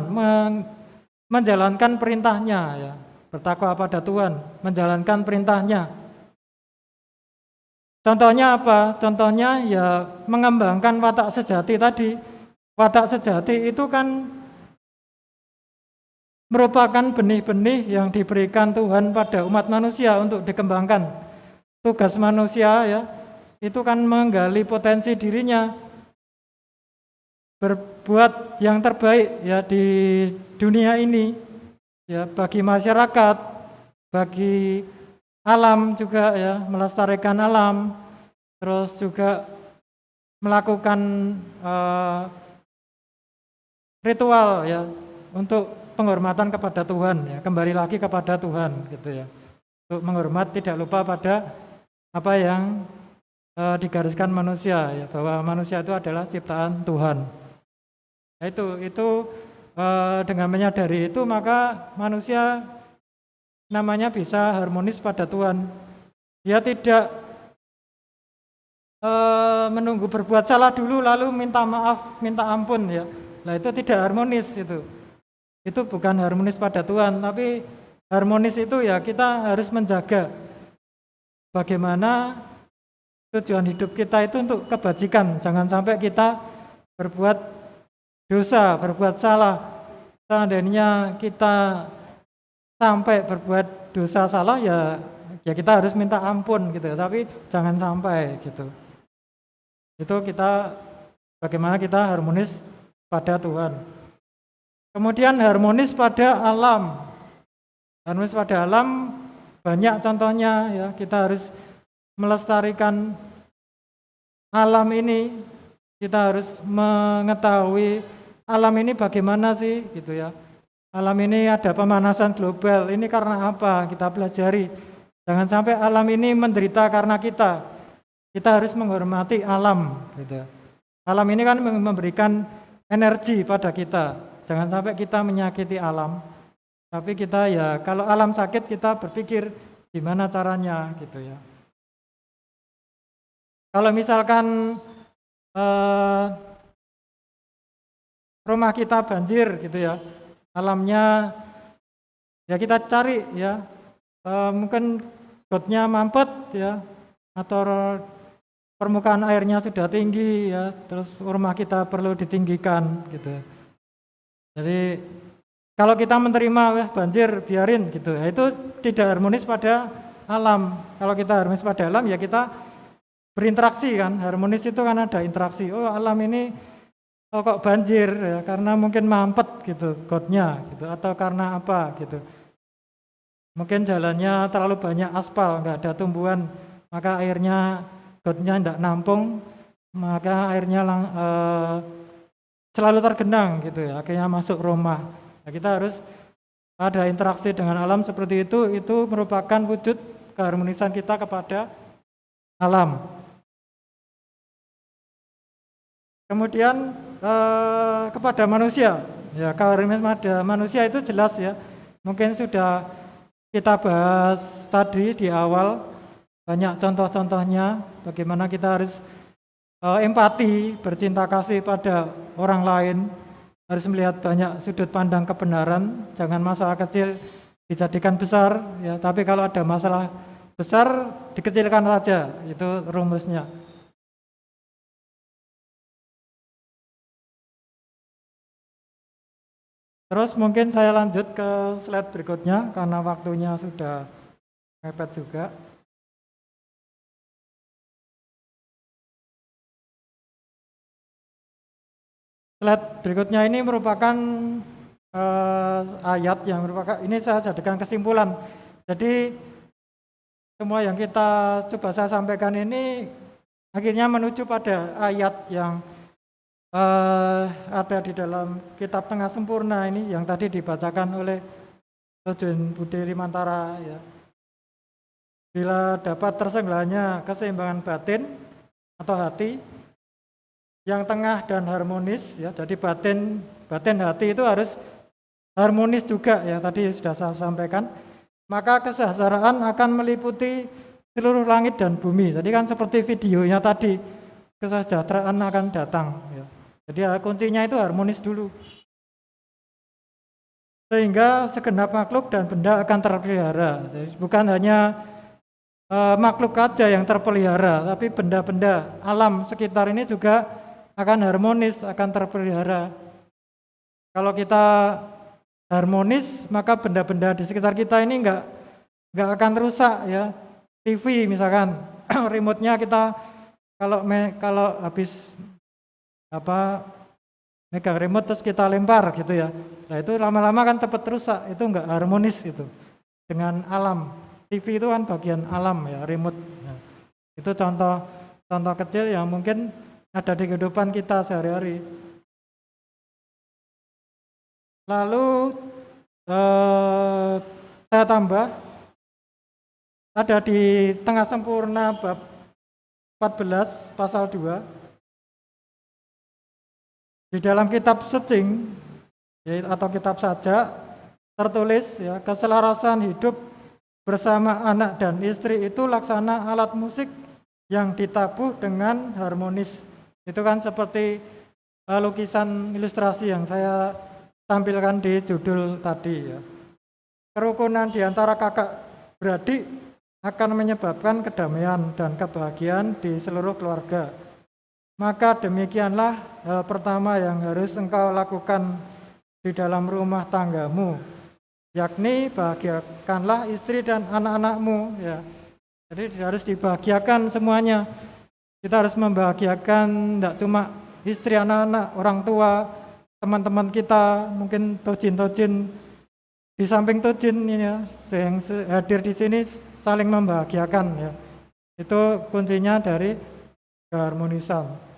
menjalankan perintahnya ya. Bertakwa pada Tuhan, menjalankan perintahnya. Contohnya apa? Contohnya ya mengembangkan watak sejati tadi. Watak sejati itu kan merupakan benih-benih yang diberikan Tuhan pada umat manusia untuk dikembangkan. Tugas manusia ya, itu kan menggali potensi dirinya, berbuat yang terbaik ya di dunia ini ya, bagi masyarakat, bagi alam juga ya, melestarikan alam, terus juga melakukan ritual ya untuk penghormatan kepada Tuhan ya, kembali lagi kepada Tuhan gitu ya. Untuk menghormat tidak lupa pada apa yang digariskan manusia ya, bahwa manusia itu adalah ciptaan Tuhan. Nah, itu dengan menyadari itu maka manusia namanya bisa harmonis pada Tuhan. Dia tidak menunggu berbuat salah dulu lalu minta maaf, minta ampun ya. Nah itu tidak harmonis itu. Itu bukan harmonis pada Tuhan, tapi harmonis itu ya kita harus menjaga bagaimana tujuan hidup kita itu untuk kebajikan. Jangan sampai kita berbuat dosa, berbuat salah. Seandainya kita sampai berbuat dosa salah ya kita harus minta ampun gitu. Tapi jangan sampai gitu. Itu kita bagaimana kita harmonis pada Tuhan. Kemudian harmonis pada alam. Harmonis pada alam banyak contohnya ya. Kita harus melestarikan alam ini. Kita harus mengetahui alam ini bagaimana sih gitu ya. Alam ini ada pemanasan global. Ini karena apa? Kita pelajari. Jangan sampai alam ini menderita karena kita. Kita harus menghormati alam gitu. Alam ini kan memberikan energi pada kita. Jangan sampai kita menyakiti alam. Tapi kita ya kalau alam sakit kita berpikir gimana caranya gitu ya. Kalau misalkan rumah kita banjir gitu ya, alamnya ya kita cari ya, mungkin gotnya mampet ya, atau permukaan airnya sudah tinggi ya, terus rumah kita perlu ditinggikan gitu. Jadi kalau kita menerima banjir biarin gitu, ya, itu tidak harmonis pada alam. Kalau kita harmonis pada alam ya kita berinteraksi kan, harmonis itu kan ada interaksi. Oh alam ini kok banjir ya, karena mungkin mampet gitu gotnya gitu, atau karena apa gitu. Mungkin jalannya terlalu banyak aspal, nggak ada tumbuhan, maka airnya gotnya tidak nampung, maka airnya selalu tergenang gitu ya, akhirnya masuk rumah. Nah, kita harus ada interaksi dengan alam seperti itu merupakan wujud keharmonisan kita kepada alam. Kemudian kepada manusia, ya keharmonisan pada manusia itu jelas ya, mungkin sudah kita bahas tadi di awal, banyak contoh-contohnya bagaimana kita harus empati, bercinta kasih pada orang lain, harus melihat banyak sudut pandang kebenaran, jangan masalah kecil dijadikan besar, ya. Tapi kalau ada masalah besar dikecilkan saja, itu rumusnya. Terus mungkin saya lanjut ke slide berikutnya karena waktunya sudah mepet juga. Slide berikutnya ini merupakan ayat yang merupakan, ini saya jadikan kesimpulan. Jadi semua yang kita coba saya sampaikan ini akhirnya menuju pada ayat yang ada di dalam kitab Tengah Sempurna ini yang tadi dibacakan oleh Tujun Budi Rimantara ya. Bila dapat tersenggelahnya keseimbangan batin atau hati yang tengah dan harmonis ya, jadi batin hati itu harus harmonis juga ya, tadi sudah saya sampaikan. Maka kesejahteraan akan meliputi seluruh langit dan bumi. Jadi kan seperti videonya tadi, kesejahteraan akan datang ya. Jadi kuncinya itu harmonis dulu. Sehingga segenap makhluk dan benda akan terpelihara. Jadi bukan hanya makhluk aja yang terpelihara, tapi benda-benda alam sekitar ini juga akan harmonis, akan terpelihara. Kalau kita harmonis, maka benda-benda di sekitar kita ini enggak akan rusak ya. TV misalkan, remote-nya kita kalau habis megang remote terus kita lempar gitu ya. Nah itu lama-lama kan cepat rusak, itu enggak harmonis itu dengan alam. TV itu kan bagian alam ya, remote. Nah, itu contoh contoh kecil yang mungkin ada di kehidupan kita sehari-hari. Lalu saya tambah, ada di tengah sempurna bab 14 pasal 2. Di dalam kitab Seting atau kitab Sajak tertulis ya, keselarasan hidup bersama anak dan istri itu laksana alat musik yang ditabuh dengan harmonis. Itu kan seperti lukisan ilustrasi yang saya tampilkan di judul tadi ya. Kerukunan di antara kakak beradik akan menyebabkan kedamaian dan kebahagiaan di seluruh keluarga. Maka demikianlah hal pertama yang harus engkau lakukan di dalam rumah tanggamu, yakni bahagiakanlah istri dan anak-anakmu ya. Jadi harus dibahagiakan semuanya. Kita harus membahagiakan tidak cuma istri, anak-anak, orang tua, teman-teman kita, mungkin tojin-tojin di samping tojin ini ya, yang hadir di sini saling membahagiakan ya. Itu kuncinya dari keharmonisan.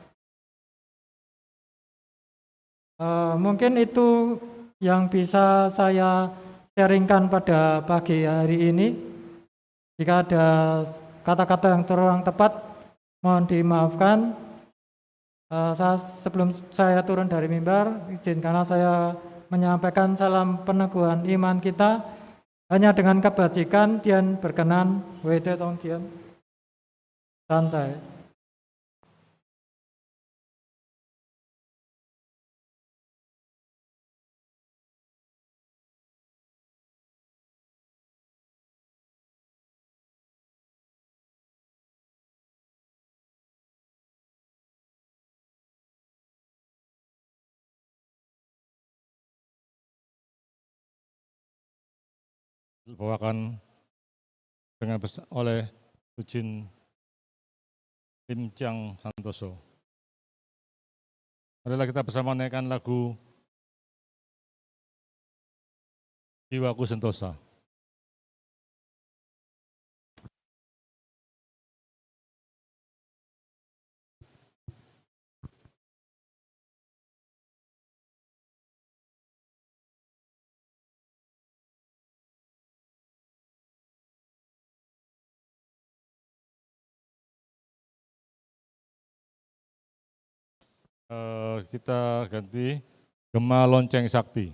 Mungkin itu yang bisa saya sharingkan pada pagi hari ini. Jika ada kata-kata yang kurang tepat, mohon dimaafkan. Sebelum saya turun dari mimbar, izinkanlah saya menyampaikan salam peneguhan iman kita. Hanya dengan kebajikan Tian berkenan, Wede Tong Tian, Sancai.
Dibawakan oleh Tujin Lim Chiang Santoso. Marilah kita bersama menaikkan lagu Jiwaku Sentosa. Kita ganti Gema Lonceng Sakti.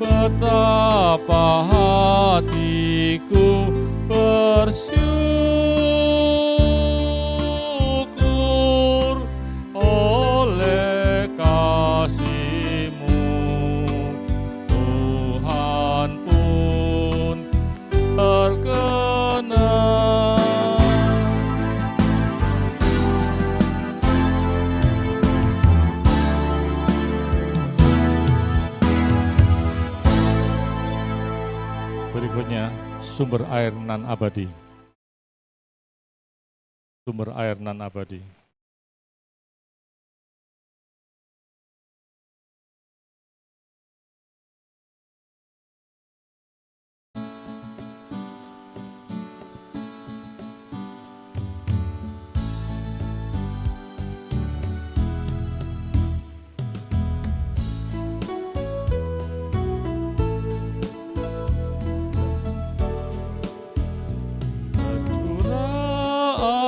Betapa hatiku bersyukur oleh kasih-Mu, Tuhan pun berkenan sumber air nan abadi. Sumber air nan abadi.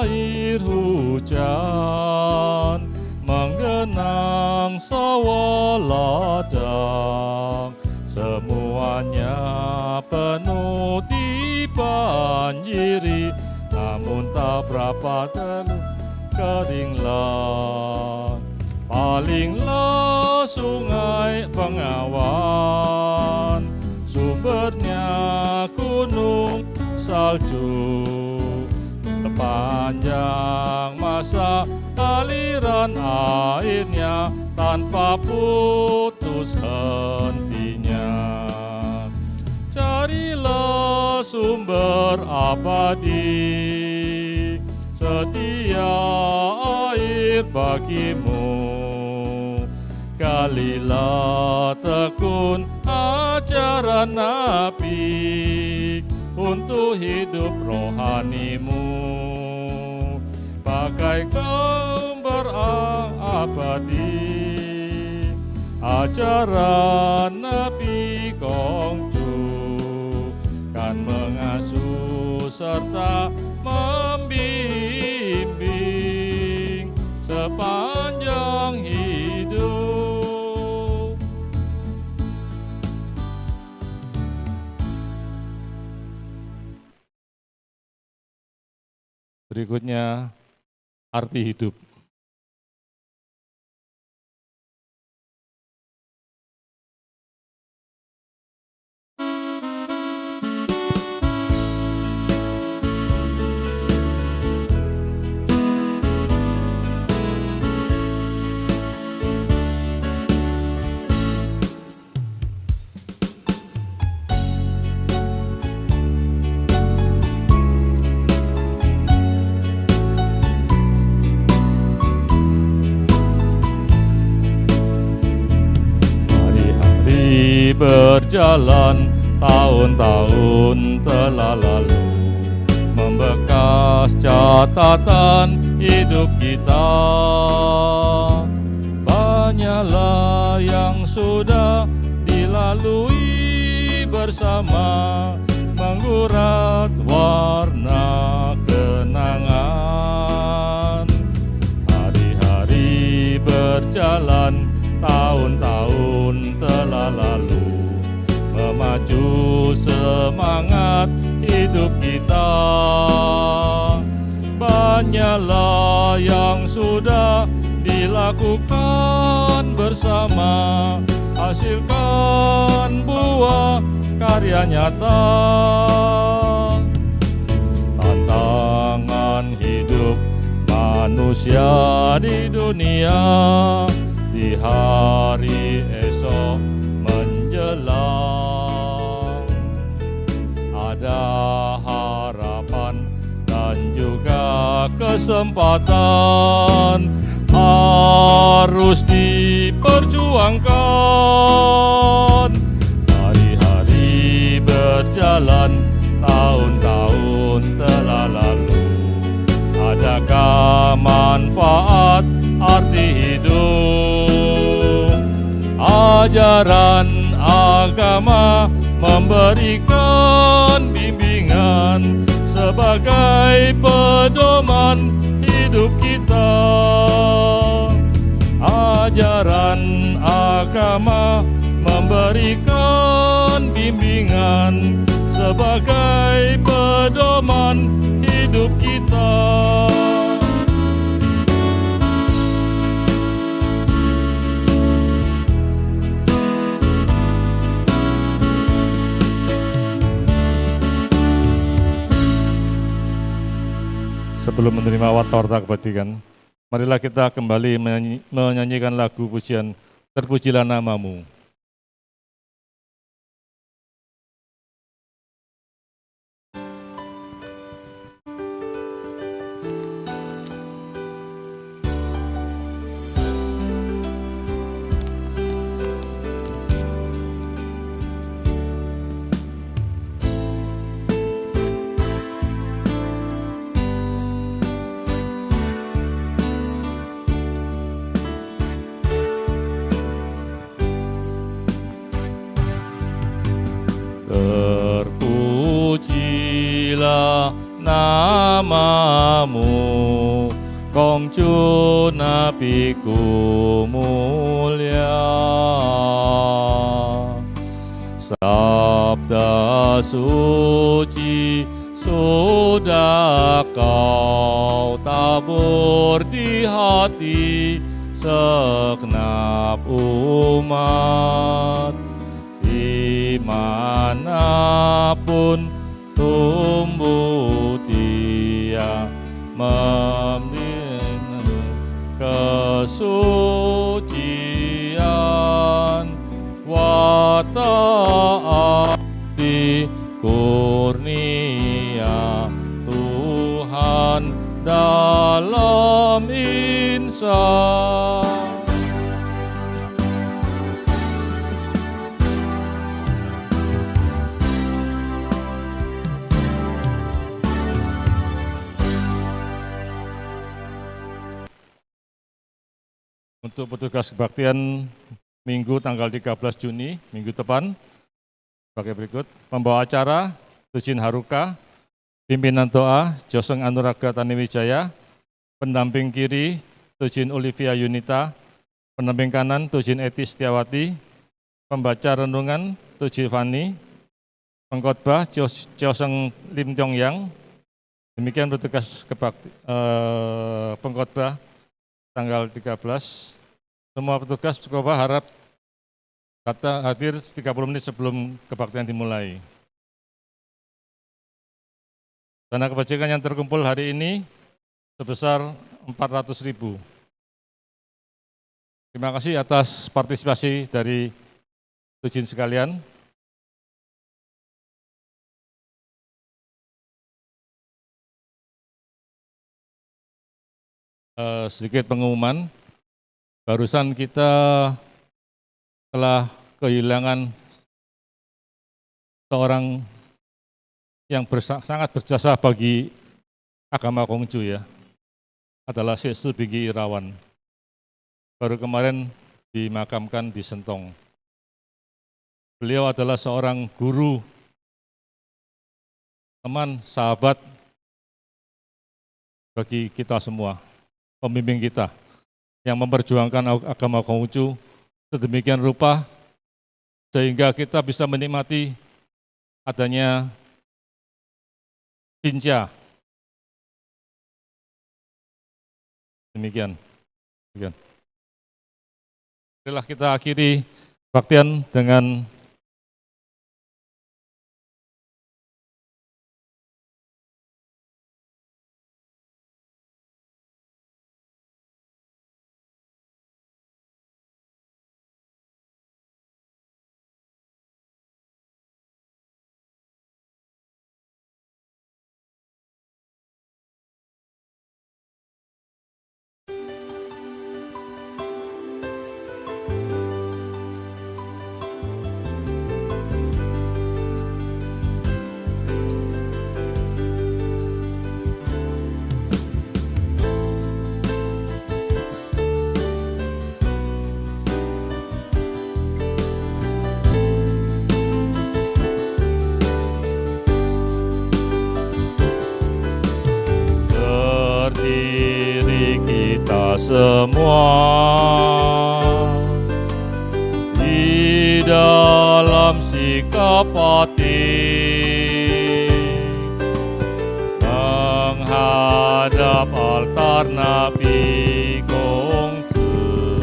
Air hujan menggenang sawa ladang, semuanya penuh dibanjiri, namun tak berapa keringlah. Palinglah sungai Bengawan, sumbernya gunung salju. Sepanjang masa aliran airnya tanpa putus hentinya. Carilah sumber abadi, setia air bagimu. Galilah tekun ajaran Nabi untuk hidup rohanimu. Pakai sumber abadi, ajaran Nabi Kongcu kan mengasuh serta membimbing sepanjang hidup. Berikutnya, arti hidup. Berjalan tahun-tahun telah lalu, membekas catatan hidup kita. Banyaklah yang sudah dilalui bersama, menggurat warna kenangan. Hari-hari berjalan, tahun-tahun telah lalu, memacu semangat hidup kita. Banyaklah yang sudah dilakukan bersama, hasilkan buah karya nyata. Tantangan hidup manusia di dunia, di hari esok menjelang, ada harapan dan juga kesempatan, harus diperjuangkan. Hari-hari berjalan, tahun-tahun telah lalu, adakah manfaat arti hidup? Ajaran agama memberikan bimbingan sebagai pedoman hidup kita. Ajaran agama memberikan bimbingan sebagai pedoman hidup kita. Sebelum menerima warta-warta kebajikan, marilah kita kembali menyanyikan lagu pujian Terpujilah Namamu.
namamu, Kongcu nabiku mulia. Sabda suci sudah kau tabur di hati segenap umat, dimanapun tumbuh dia membina kesucian, wataati kurnia Tuhan dalam insan.
Untuk petugas kebaktian Minggu tanggal 13 Juni, minggu depan, sebagai berikut. Pembawa acara, Tujin Haruka. Pimpinan doa, Joseng Anuraga Taniwijaya. Pendamping kiri, Tujin Olivia Yunita. Pendamping kanan, Tujin Eti Setiawati. Pembaca renungan, Tujin Fani. Pengkhotbah, Joseng Lim Tiong Yang. Demikian petugas pengkhotbah tanggal 13. Semua petugas khotbah harap hadir 30 menit sebelum kebaktian dimulai. Dana kebajikan yang terkumpul hari ini sebesar 400.000. Terima kasih atas partisipasi dari Tujin sekalian. Sedikit pengumuman, barusan kita telah kehilangan seorang yang sangat berjasa bagi agama Kongju ya, adalah Syekh Subinggi Irawan. Baru kemarin dimakamkan di Sentong. Beliau adalah seorang guru, teman, sahabat bagi kita semua, pembimbing kita yang memperjuangkan agama Konghucu sedemikian rupa sehingga kita bisa menikmati adanya Jinja. Demikian. Marilah kita akhiri baktian dengan semua di dalam sikap hati menghadap altar Nabi Kongcu,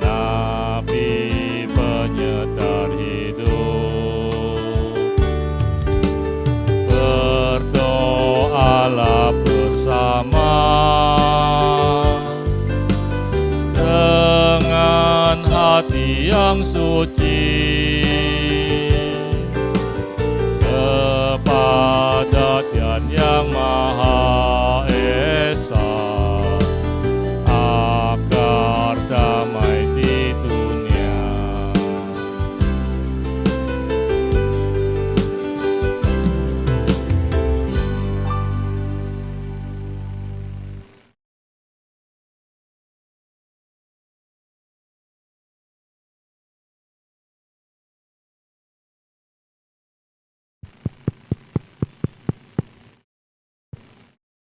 Nabi penyedar hidup. Berdoalah bersama dengan hati yang suci kepada Tuhan yang Maha Esa agar damai di dunia.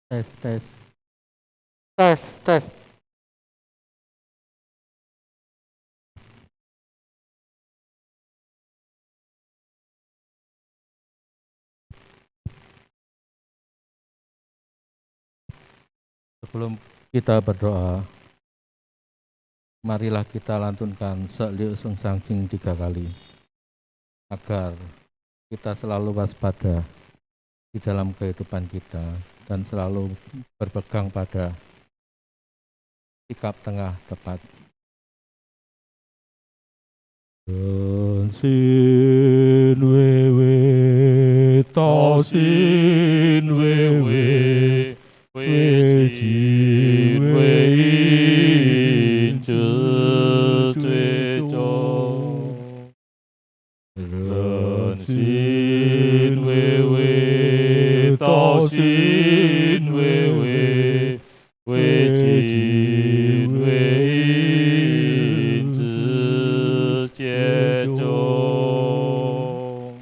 Tes, tes. Tes, tes. Sebelum kita berdoa, marilah kita lantunkan Seuk Sung Sang Jing 3 kali, agar kita selalu waspada di dalam kehidupan kita dan selalu berpegang pada sikap tengah tepat. Sin wewe, to sin wewe, we jin wei zhe zui zhou, ren xin wei wei dao xin wei wei, wei jin wei zhi jie zhou,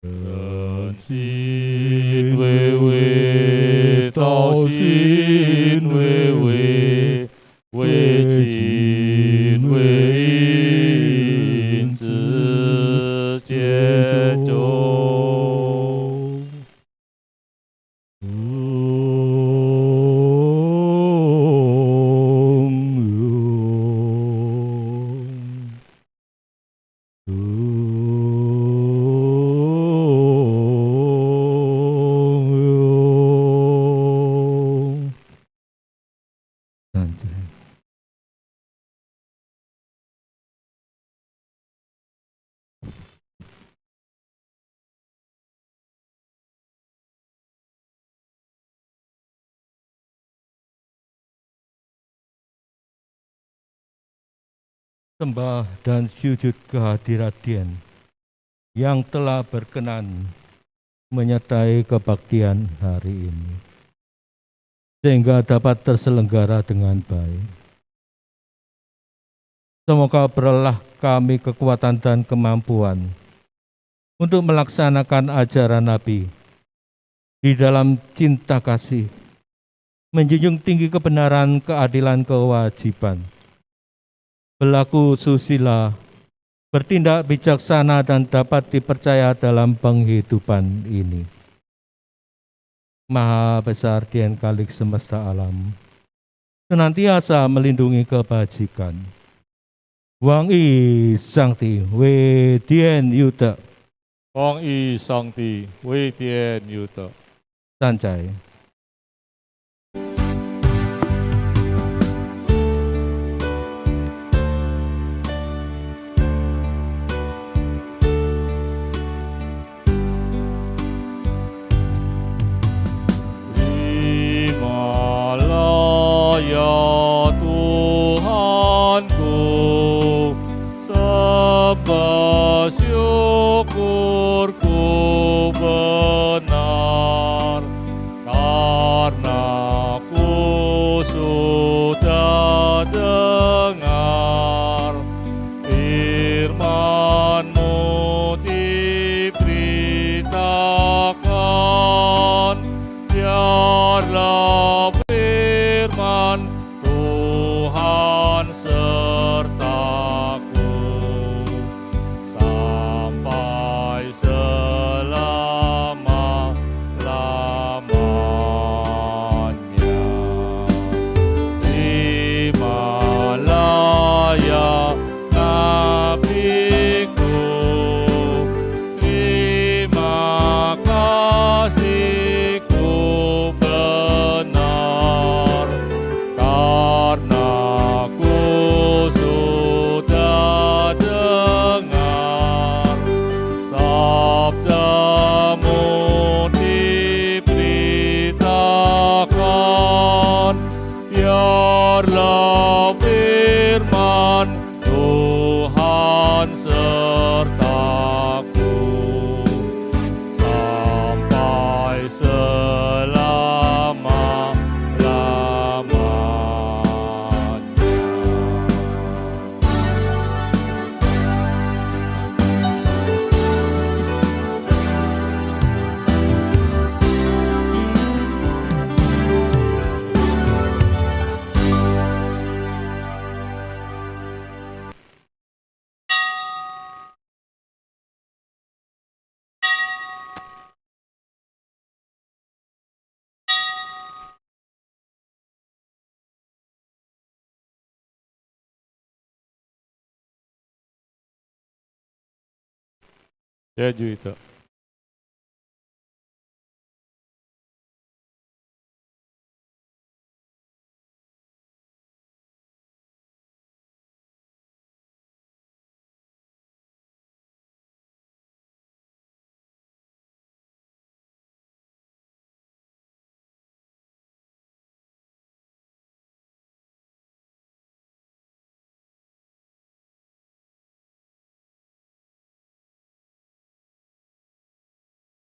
ren xin wei wei dao xin wei wei, wei jin wei zhi jie zhou. Sembah dan sujud kehadirat Dien yang telah berkenan menyertai kebaktian hari ini, sehingga dapat terselenggara dengan baik. Semoga berilah kami kekuatan dan kemampuan untuk melaksanakan ajaran Nabi di dalam cinta kasih, menjunjung tinggi kebenaran, keadilan, kewajiban, berlaku susila, bertindak bijaksana, dan dapat dipercaya dalam penghidupan ini. Maha besar Dien Kalik semesta alam, senantiasa melindungi kebajikan. Wang I Sangti Wei Dien Yuta.
Wang I Sangti Wei Dien Yuta.
Sanjay.
Ya Tuhanku, sembah syukurku benar, karena ku sudah dengar firman-Mu diberitakan. Biarlah firman Tuhan sertaku sampai selama-lamanya. Terima
谢谢举手。